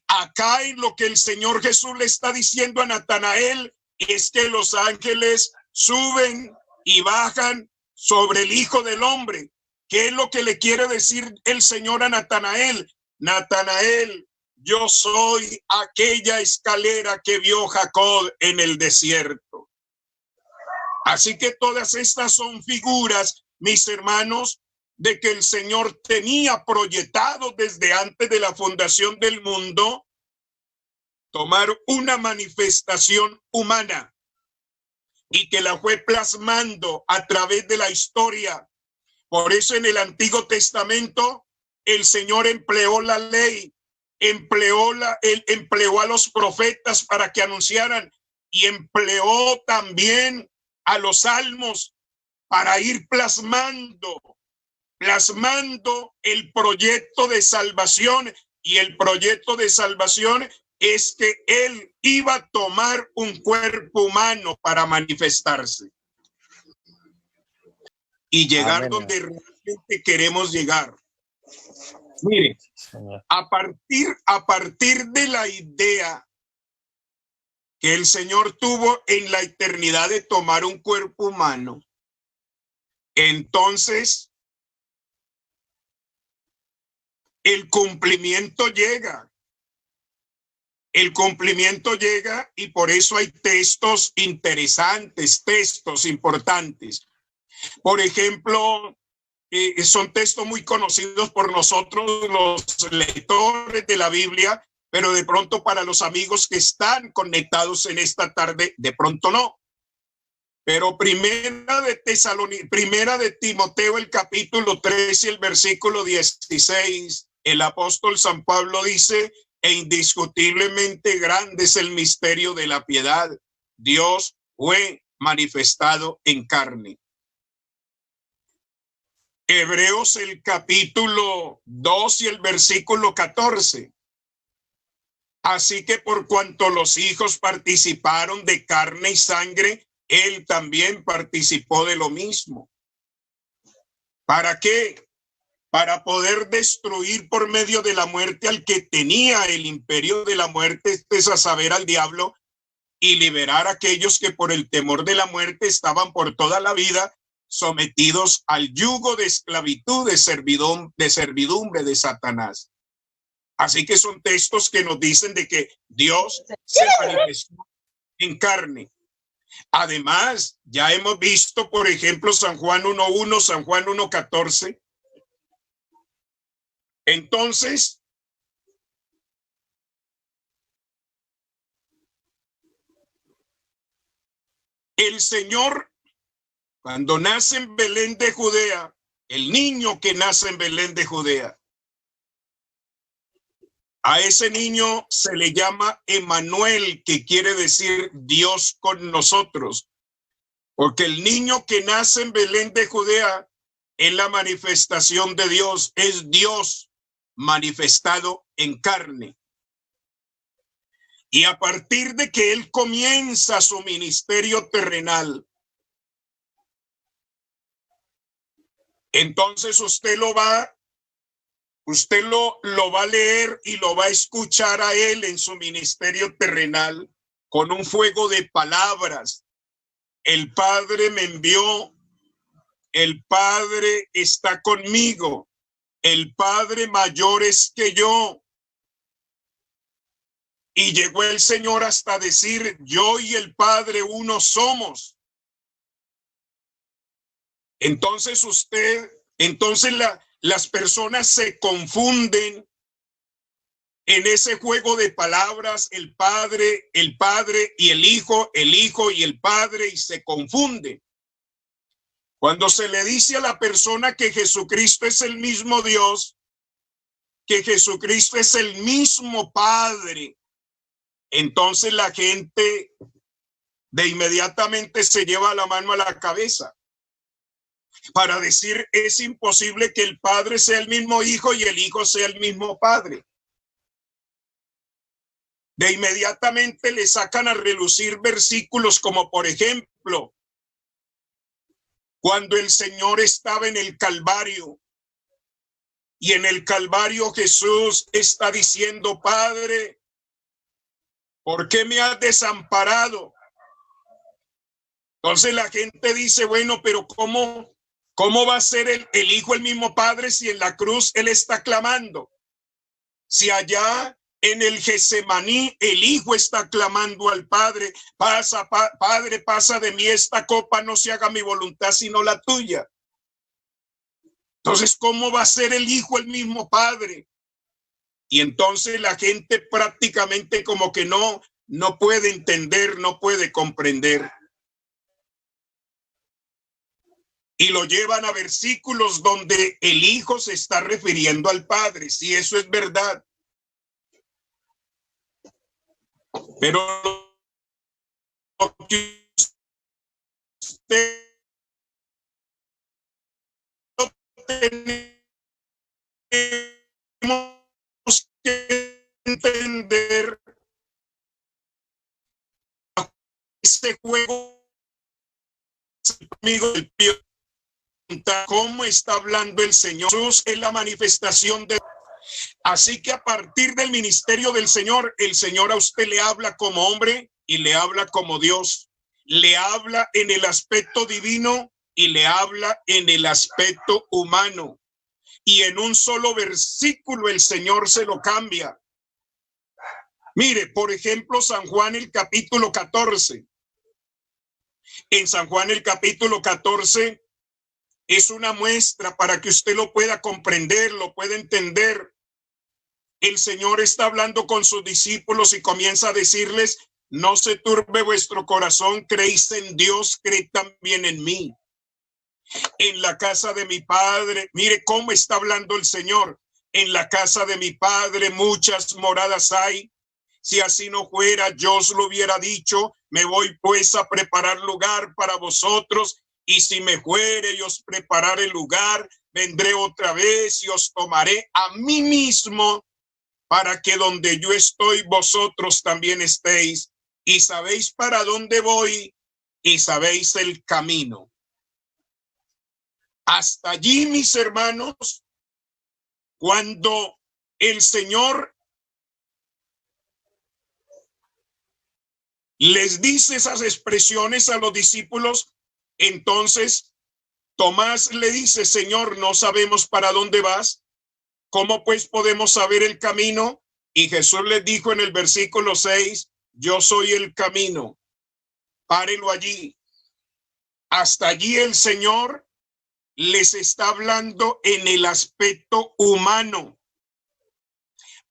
Speaker 1: Acá en lo que el Señor Jesús le está diciendo a Natanael es que los ángeles suben y bajan sobre el Hijo del Hombre. ¿Qué es lo que le quiere decir el Señor a Natanael? Natanael, yo soy aquella escalera que vio Jacob en el desierto. Así que todas estas son figuras, mis hermanos, de que el Señor tenía proyectado desde antes de la fundación del mundo tomar una manifestación humana y que la fue plasmando a través de la historia. Por eso en el Antiguo Testamento el Señor empleó la ley, empleó a los profetas para que anunciaran, y empleó también a los salmos para ir plasmando el proyecto de salvación. Y el proyecto de salvación es que él iba a tomar un cuerpo humano para manifestarse y llegar Amén. Donde realmente queremos llegar. Mire, a partir de la idea que el Señor tuvo en la eternidad de tomar un cuerpo humano, entonces el cumplimiento llega. El cumplimiento llega, y por eso hay textos interesantes, textos importantes. Por ejemplo, son textos muy conocidos por nosotros, los lectores de la Biblia, pero de pronto para los amigos que están conectados en esta tarde, de pronto no. Pero primera de Timoteo, el capítulo 3 y el versículo 16, el apóstol San Pablo dice: e indiscutiblemente grande es el misterio de la piedad. Dios fue manifestado en carne. Hebreos, el capítulo 2 y el versículo 14. Así que por cuanto los hijos participaron de carne y sangre, él también participó de lo mismo. ¿Para qué? Para poder destruir por medio de la muerte al que tenía el imperio de la muerte, es a saber, al diablo, y liberar a aquellos que por el temor de la muerte estaban por toda la vida sometidos al yugo de esclavitud, de servidumbre de Satanás. Así que son textos que nos dicen de que Dios se manifestó en carne. Además, ya hemos visto, por ejemplo, San Juan 1:1, San Juan 1:14. Entonces, el Señor, cuando nace en Belén de Judea, el niño que nace en Belén de Judea, a ese niño se le llama Emmanuel, que quiere decir Dios con nosotros, porque el niño que nace en Belén de Judea es la manifestación de Dios, es Dios manifestado en carne. Y a partir de que él comienza su ministerio terrenal, entonces usted lo va a leer y lo va a escuchar a él en su ministerio terrenal con un fuego de palabras. El Padre me envió, el Padre está conmigo, el Padre mayor es que yo. Y llegó el Señor hasta decir, yo y el Padre uno somos. Entonces las personas se confunden en ese juego de palabras, el Padre y el Hijo y el Padre, y se confunden. Cuando se le dice a la persona que Jesucristo es el mismo Dios, que Jesucristo es el mismo Padre, entonces la gente de inmediatamente se lleva la mano a la cabeza para decir, es imposible que el Padre sea el mismo Hijo y el Hijo sea el mismo Padre. De inmediatamente le sacan a relucir versículos como, por ejemplo, cuando el Señor estaba en el Calvario, y en el Calvario Jesús está diciendo, Padre, ¿por qué me has desamparado? Entonces la gente dice, bueno, pero ¿cómo va a ser el Hijo el mismo Padre si en la cruz él está clamando? Si allá en el Getsemaní el Hijo está clamando al Padre, Padre, pasa de mí esta copa, no se haga mi voluntad sino la tuya. Entonces, ¿cómo va a ser el Hijo el mismo Padre? Y entonces la gente prácticamente como que no puede entender, no puede comprender. Y lo llevan a versículos donde el Hijo se está refiriendo al Padre, si eso es verdad. Pero lo que usted tenemos que entender, ese juego amigo del Pío, cómo está hablando el Señor. Jesús es la manifestación de. Así que a partir del ministerio del Señor, el Señor a usted le habla como hombre y le habla como Dios. Le habla en el aspecto divino y le habla en el aspecto humano. Y en un solo versículo el Señor se lo cambia. Mire, por ejemplo, San Juan el capítulo 14. En San Juan el capítulo 14 es una muestra para que usted lo pueda comprender, lo pueda entender. El Señor está hablando con sus discípulos y comienza a decirles, no se turbe vuestro corazón, creéis en Dios, creed también en mí. En la casa de mi Padre, mire cómo está hablando el Señor, en la casa de mi Padre muchas moradas hay. Si así no fuera, yo os lo hubiera dicho, me voy pues a preparar lugar para vosotros, y si me fuere y os prepararé lugar, vendré otra vez y os tomaré a mí mismo, para que donde yo estoy, vosotros también estéis, y sabéis para dónde voy, y sabéis el camino. Hasta allí, mis hermanos, cuando el Señor les dice esas expresiones a los discípulos, entonces Tomás le dice, Señor, no sabemos para dónde vas, ¿cómo pues podemos saber el camino? Y Jesús les dijo en el versículo 6, yo soy el camino, Párelo allí. Hasta allí el Señor les está hablando en el aspecto humano.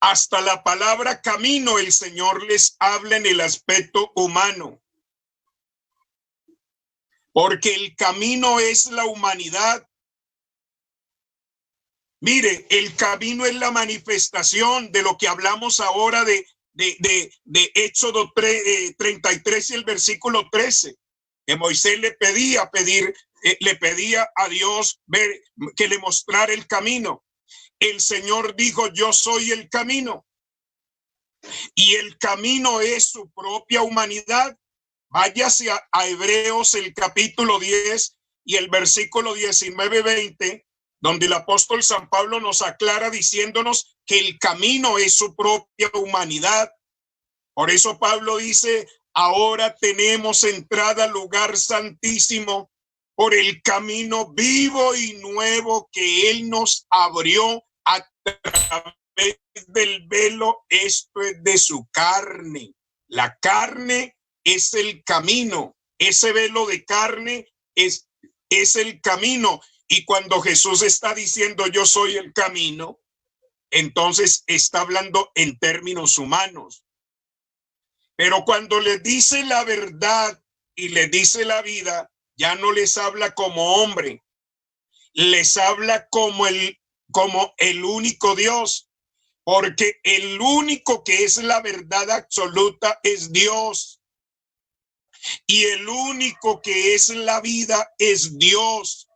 Speaker 1: Hasta la palabra camino el Señor les habla en el aspecto humano. Porque el camino es la humanidad. Mire, el camino es la manifestación de lo que hablamos ahora de Éxodo 33 y el versículo 13, que Moisés le pedía a Dios ver, que le mostrara el camino. El Señor dijo, yo soy el camino. Y el camino es su propia humanidad. Váyase a Hebreos el capítulo 10 y el versículo 19-20, donde el apóstol San Pablo nos aclara diciéndonos que el camino es su propia humanidad. Por eso Pablo dice, ahora tenemos entrada al lugar santísimo por el camino vivo y nuevo que él nos abrió a través del velo, esto es de su carne. La carne es el camino, ese velo de carne es el camino. Y cuando Jesús está diciendo yo soy el camino, entonces está hablando en términos humanos. Pero cuando les dice la verdad y les dice la vida, ya no les habla como hombre, les habla como el único Dios, porque el único que es la verdad absoluta es Dios. Y el único que es la vida es Dios.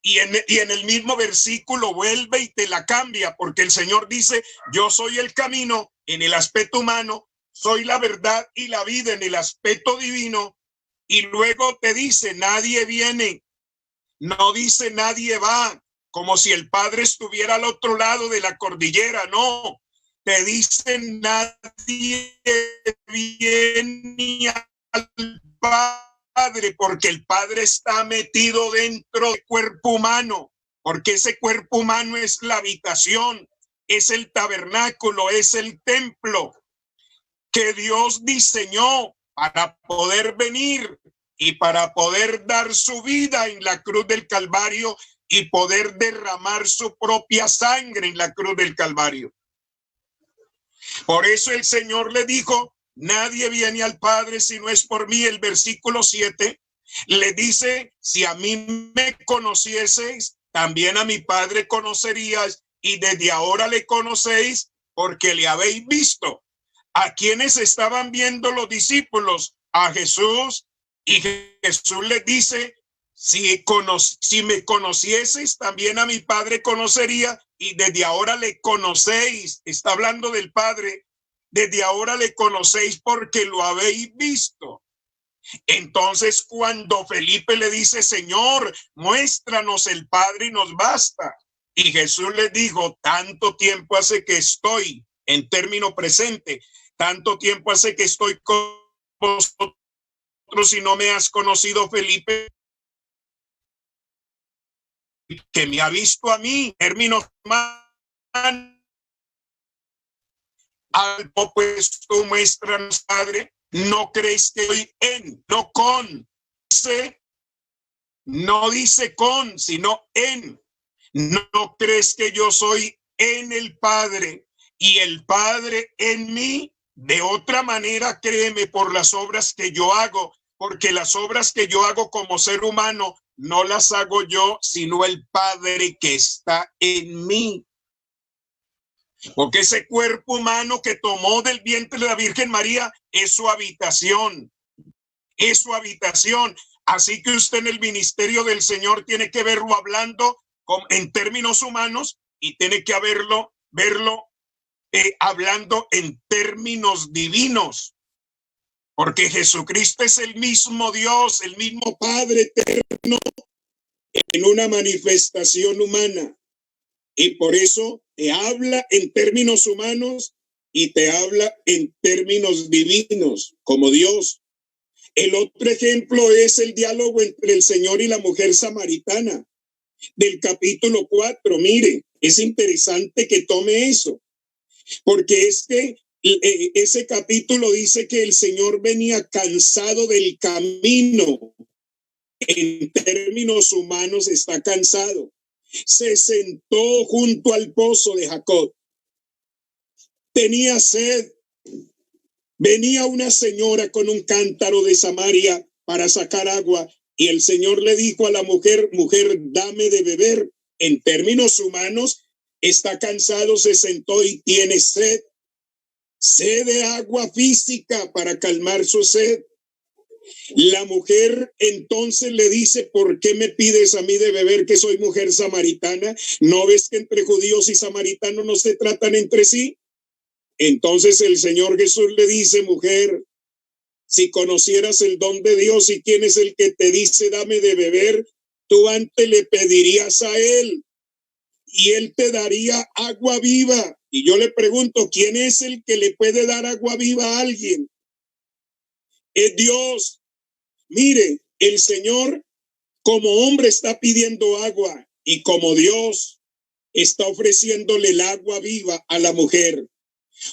Speaker 1: Y en el mismo versículo vuelve y te la cambia, porque el Señor dice, yo soy el camino en el aspecto humano, soy la verdad y la vida en el aspecto divino. Y luego te dice, nadie viene, no dice nadie va, como si el Padre estuviera al otro lado de la cordillera, no. Te dice, nadie viene al Padre, porque el Padre está metido dentro del cuerpo humano, porque ese cuerpo humano es la habitación, es el tabernáculo, es el templo que Dios diseñó para poder venir y para poder dar su vida en la cruz del Calvario y poder derramar su propia sangre en la cruz del Calvario. Por eso el Señor le dijo, nadie viene al Padre si no es por mí. El versículo 7 le dice, si a mí me conocieseis, también a mi Padre conoceríais, y desde ahora le conocéis porque le habéis visto. ¿A quienes estaban viendo los discípulos? A Jesús. Y Jesús les dice, si me conocieseis, también a mi Padre conocería, y desde ahora le conocéis. Está hablando del Padre. Desde ahora le conocéis porque lo habéis visto. Entonces, cuando Felipe le dice, Señor, muéstranos el Padre y nos basta. Y Jesús le dijo, tanto tiempo hace que estoy, en término presente, tanto tiempo hace que estoy con vosotros y no me has conocido, Felipe, que me ha visto a mí, términos humanos. Algo pues tú muéstranos, Padre, no crees que estoy en, no con, no dice con, sino en. No crees que yo soy en el Padre y el Padre en mí. De otra manera, créeme por las obras que yo hago, porque las obras que yo hago como ser humano no las hago yo, sino el Padre que está en mí. Porque ese cuerpo humano que tomó del vientre de la Virgen María es su habitación, es su habitación. Así que usted en el ministerio del Señor tiene que verlo hablando en términos humanos y tiene que verlo hablando en términos divinos. Porque Jesucristo es el mismo Dios, el mismo Padre eterno en una manifestación humana. Y por eso te habla en términos humanos y te habla en términos divinos, como Dios. El otro ejemplo es el diálogo entre el Señor y la mujer samaritana del capítulo 4. Mire, es interesante que tome eso, porque es que ese capítulo dice que el Señor venía cansado del camino. En términos humanos está cansado. Se sentó junto al pozo de Jacob. Tenía sed. Venía una señora con un cántaro de Samaria para sacar agua y el Señor le dijo a la mujer, mujer, dame de beber. En términos humanos, está cansado, se sentó y tiene sed. Sed de agua física para calmar su sed. La mujer entonces le dice, ¿por qué me pides a mí de beber que soy mujer samaritana? ¿No ves que entre judíos y samaritanos no se tratan entre sí? Entonces el Señor Jesús le dice, mujer, si conocieras el don de Dios y quién es el que te dice, dame de beber, tú antes le pedirías a él y él te daría agua viva. Y yo le pregunto, ¿quién es el que le puede dar agua viva a alguien? Es Dios. Mire, el Señor como hombre está pidiendo agua y como Dios está ofreciéndole el agua viva a la mujer.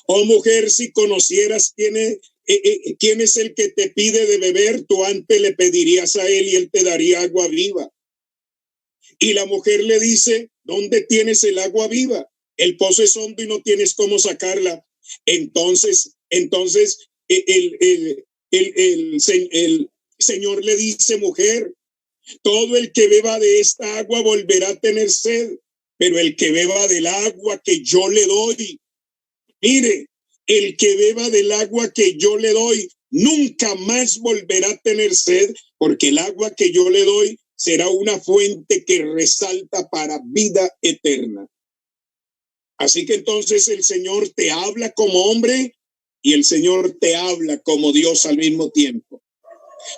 Speaker 1: Oh mujer, si conocieras quién es el que te pide de beber, tú antes le pedirías a él y él te daría agua viva. Y la mujer le dice, ¿dónde tienes el agua viva? El pozo es hondo y no tienes cómo sacarla. Entonces el Señor le dice, mujer, todo el que beba de esta agua volverá a tener sed, pero el que beba del agua que yo le doy, mire, el que beba del agua que yo le doy nunca más volverá a tener sed, porque el agua que yo le doy será una fuente que resalta para vida eterna. Así que entonces el Señor te habla como hombre y el Señor te habla como Dios al mismo tiempo.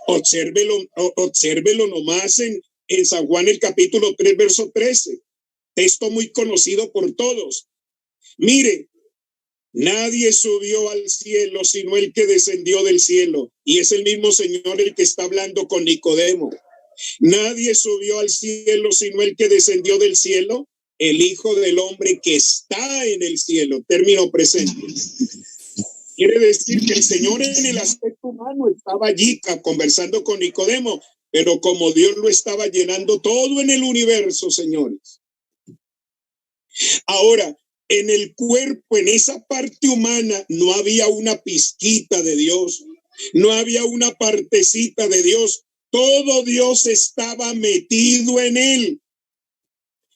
Speaker 1: Obsérvelo nomás en San Juan el capítulo 3, verso 13. Texto muy conocido por todos. Mire, nadie subió al cielo sino el que descendió del cielo. Y es el mismo Señor el que está hablando con Nicodemo. Nadie subió al cielo sino el que descendió del cielo, el Hijo del Hombre que está en el cielo. Término presente. Quiere decir que el Señor en el aspecto humano estaba allí conversando con Nicodemo, pero como Dios lo estaba llenando todo en el universo, señores. Ahora, en el cuerpo, en esa parte humana, no había una pizquita de Dios, no había una partecita de Dios. Todo Dios estaba metido en él,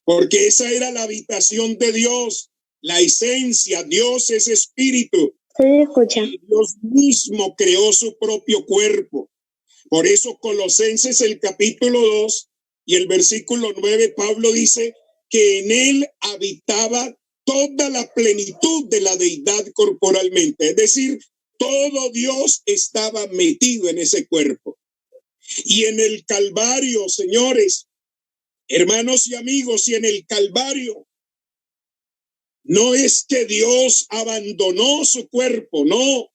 Speaker 1: porque esa era la habitación de Dios, la esencia. Dios es espíritu.
Speaker 2: Se escucha.
Speaker 1: Y Dios mismo creó su propio cuerpo. Por eso Colosenses el capítulo 2 y el versículo 9, Pablo dice que en él habitaba toda la plenitud de la deidad corporalmente. Es decir, todo Dios estaba metido en ese cuerpo. Y en el Calvario, señores, hermanos y amigos, y en el Calvario, no es que Dios abandonó su cuerpo, no.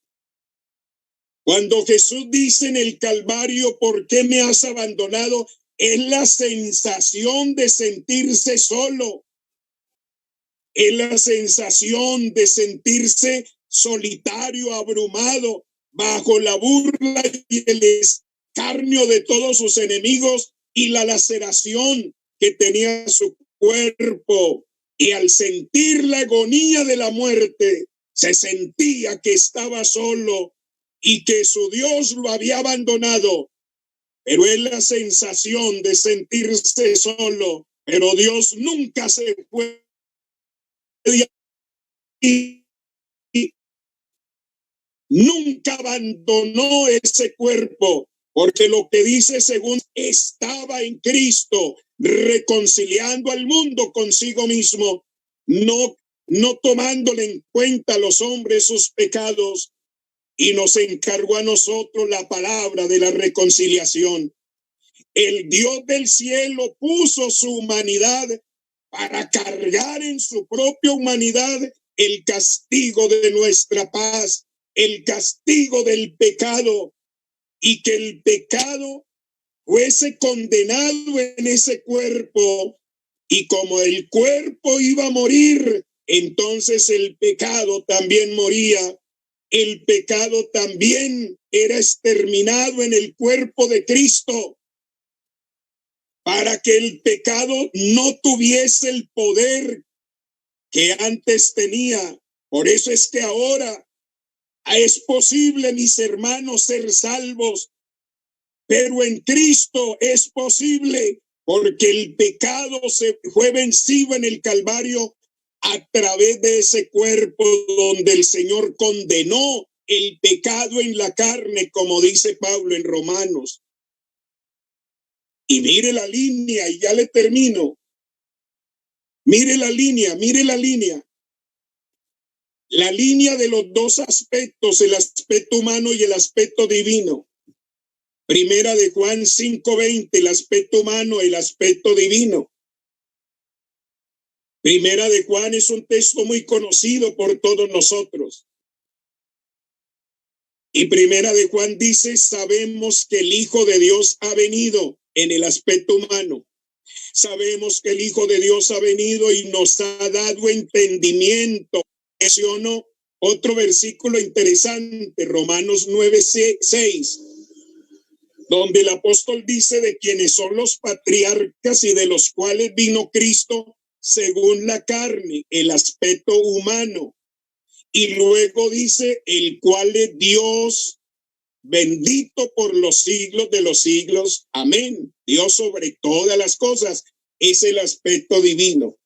Speaker 1: Cuando Jesús dice en el Calvario, ¿por qué me has abandonado? Es la sensación de sentirse solo. Es la sensación de sentirse solitario, abrumado, bajo la burla y el escarnio de todos sus enemigos y la laceración que tenía su cuerpo. Y al sentir la agonía de la muerte, se sentía que estaba solo y que su Dios lo había abandonado. Pero es la sensación de sentirse solo, pero Dios nunca se fue y nunca abandonó ese cuerpo, porque lo que dice según estaba en Cristo, reconciliando al mundo consigo mismo, no tomándole en cuenta a los hombres sus pecados, y nos encargó a nosotros la palabra de la reconciliación. El Dios del cielo puso su humanidad para cargar en su propia humanidad el castigo de nuestra paz, el castigo del pecado, y que el pecado fuese condenado en ese cuerpo, y como el cuerpo iba a morir, entonces el pecado también moría, el pecado también era exterminado en el cuerpo de Cristo, para que el pecado no tuviese el poder que antes tenía. Por eso es que ahora es posible, mis hermanos, ser salvos, pero en Cristo es posible, porque el pecado se fue vencido en el Calvario a través de ese cuerpo donde el Señor condenó el pecado en la carne, como dice Pablo en Romanos. Y mire la línea, y ya le termino. Mire la línea, mire la línea. La línea de los dos aspectos, el aspecto humano y el aspecto divino. Primera de Juan 5:20, el aspecto humano, el aspecto divino. Primera de Juan es un texto muy conocido por todos nosotros. Y Primera de Juan dice, sabemos que el Hijo de Dios ha venido en el aspecto humano. Sabemos que el Hijo de Dios ha venido y nos ha dado entendimiento. Menciono otro versículo interesante, Romanos 9:6, donde el apóstol dice de quienes son los patriarcas y de los cuales vino Cristo según la carne, el aspecto humano. Y luego dice, el cual es Dios bendito por los siglos de los siglos. Amén. Dios sobre todas las cosas es el aspecto divino.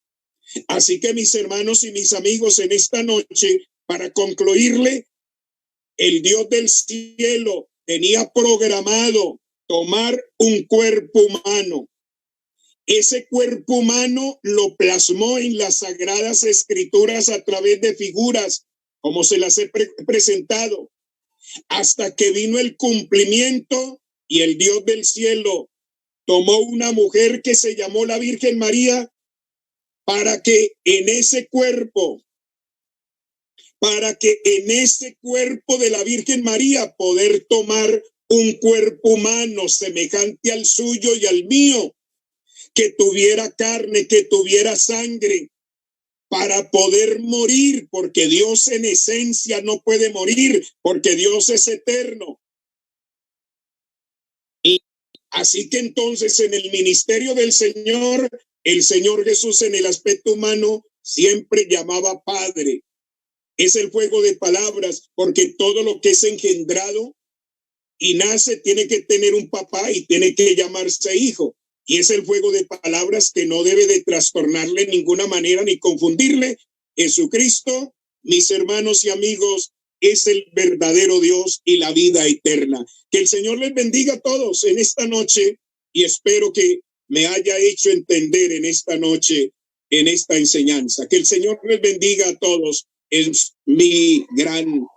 Speaker 1: Así que mis hermanos y mis amigos, en esta noche, para concluirle, el Dios del cielo tenía programado tomar un cuerpo humano. Ese cuerpo humano lo plasmó en las sagradas escrituras a través de figuras, como se las he presentado, hasta que vino el cumplimiento y el Dios del cielo tomó una mujer que se llamó la Virgen María para que en ese cuerpo de la Virgen María poder tomar un cuerpo humano semejante al suyo y al mío, que tuviera carne, que tuviera sangre, para poder morir, porque Dios en esencia no puede morir, porque Dios es eterno. Y así que entonces en el ministerio del Señor, el Señor Jesús en el aspecto humano siempre llamaba Padre. Es el juego de palabras, porque todo lo que es engendrado y nace tiene que tener un papá y tiene que llamarse hijo. Y es el juego de palabras que no debe de trastornarle en ninguna manera ni confundirle. Jesucristo, mis hermanos y amigos, es el verdadero Dios y la vida eterna. Que el Señor les bendiga a todos en esta noche y espero que me haya hecho entender en esta noche, en esta enseñanza. Que el Señor les bendiga a todos. Es mi gran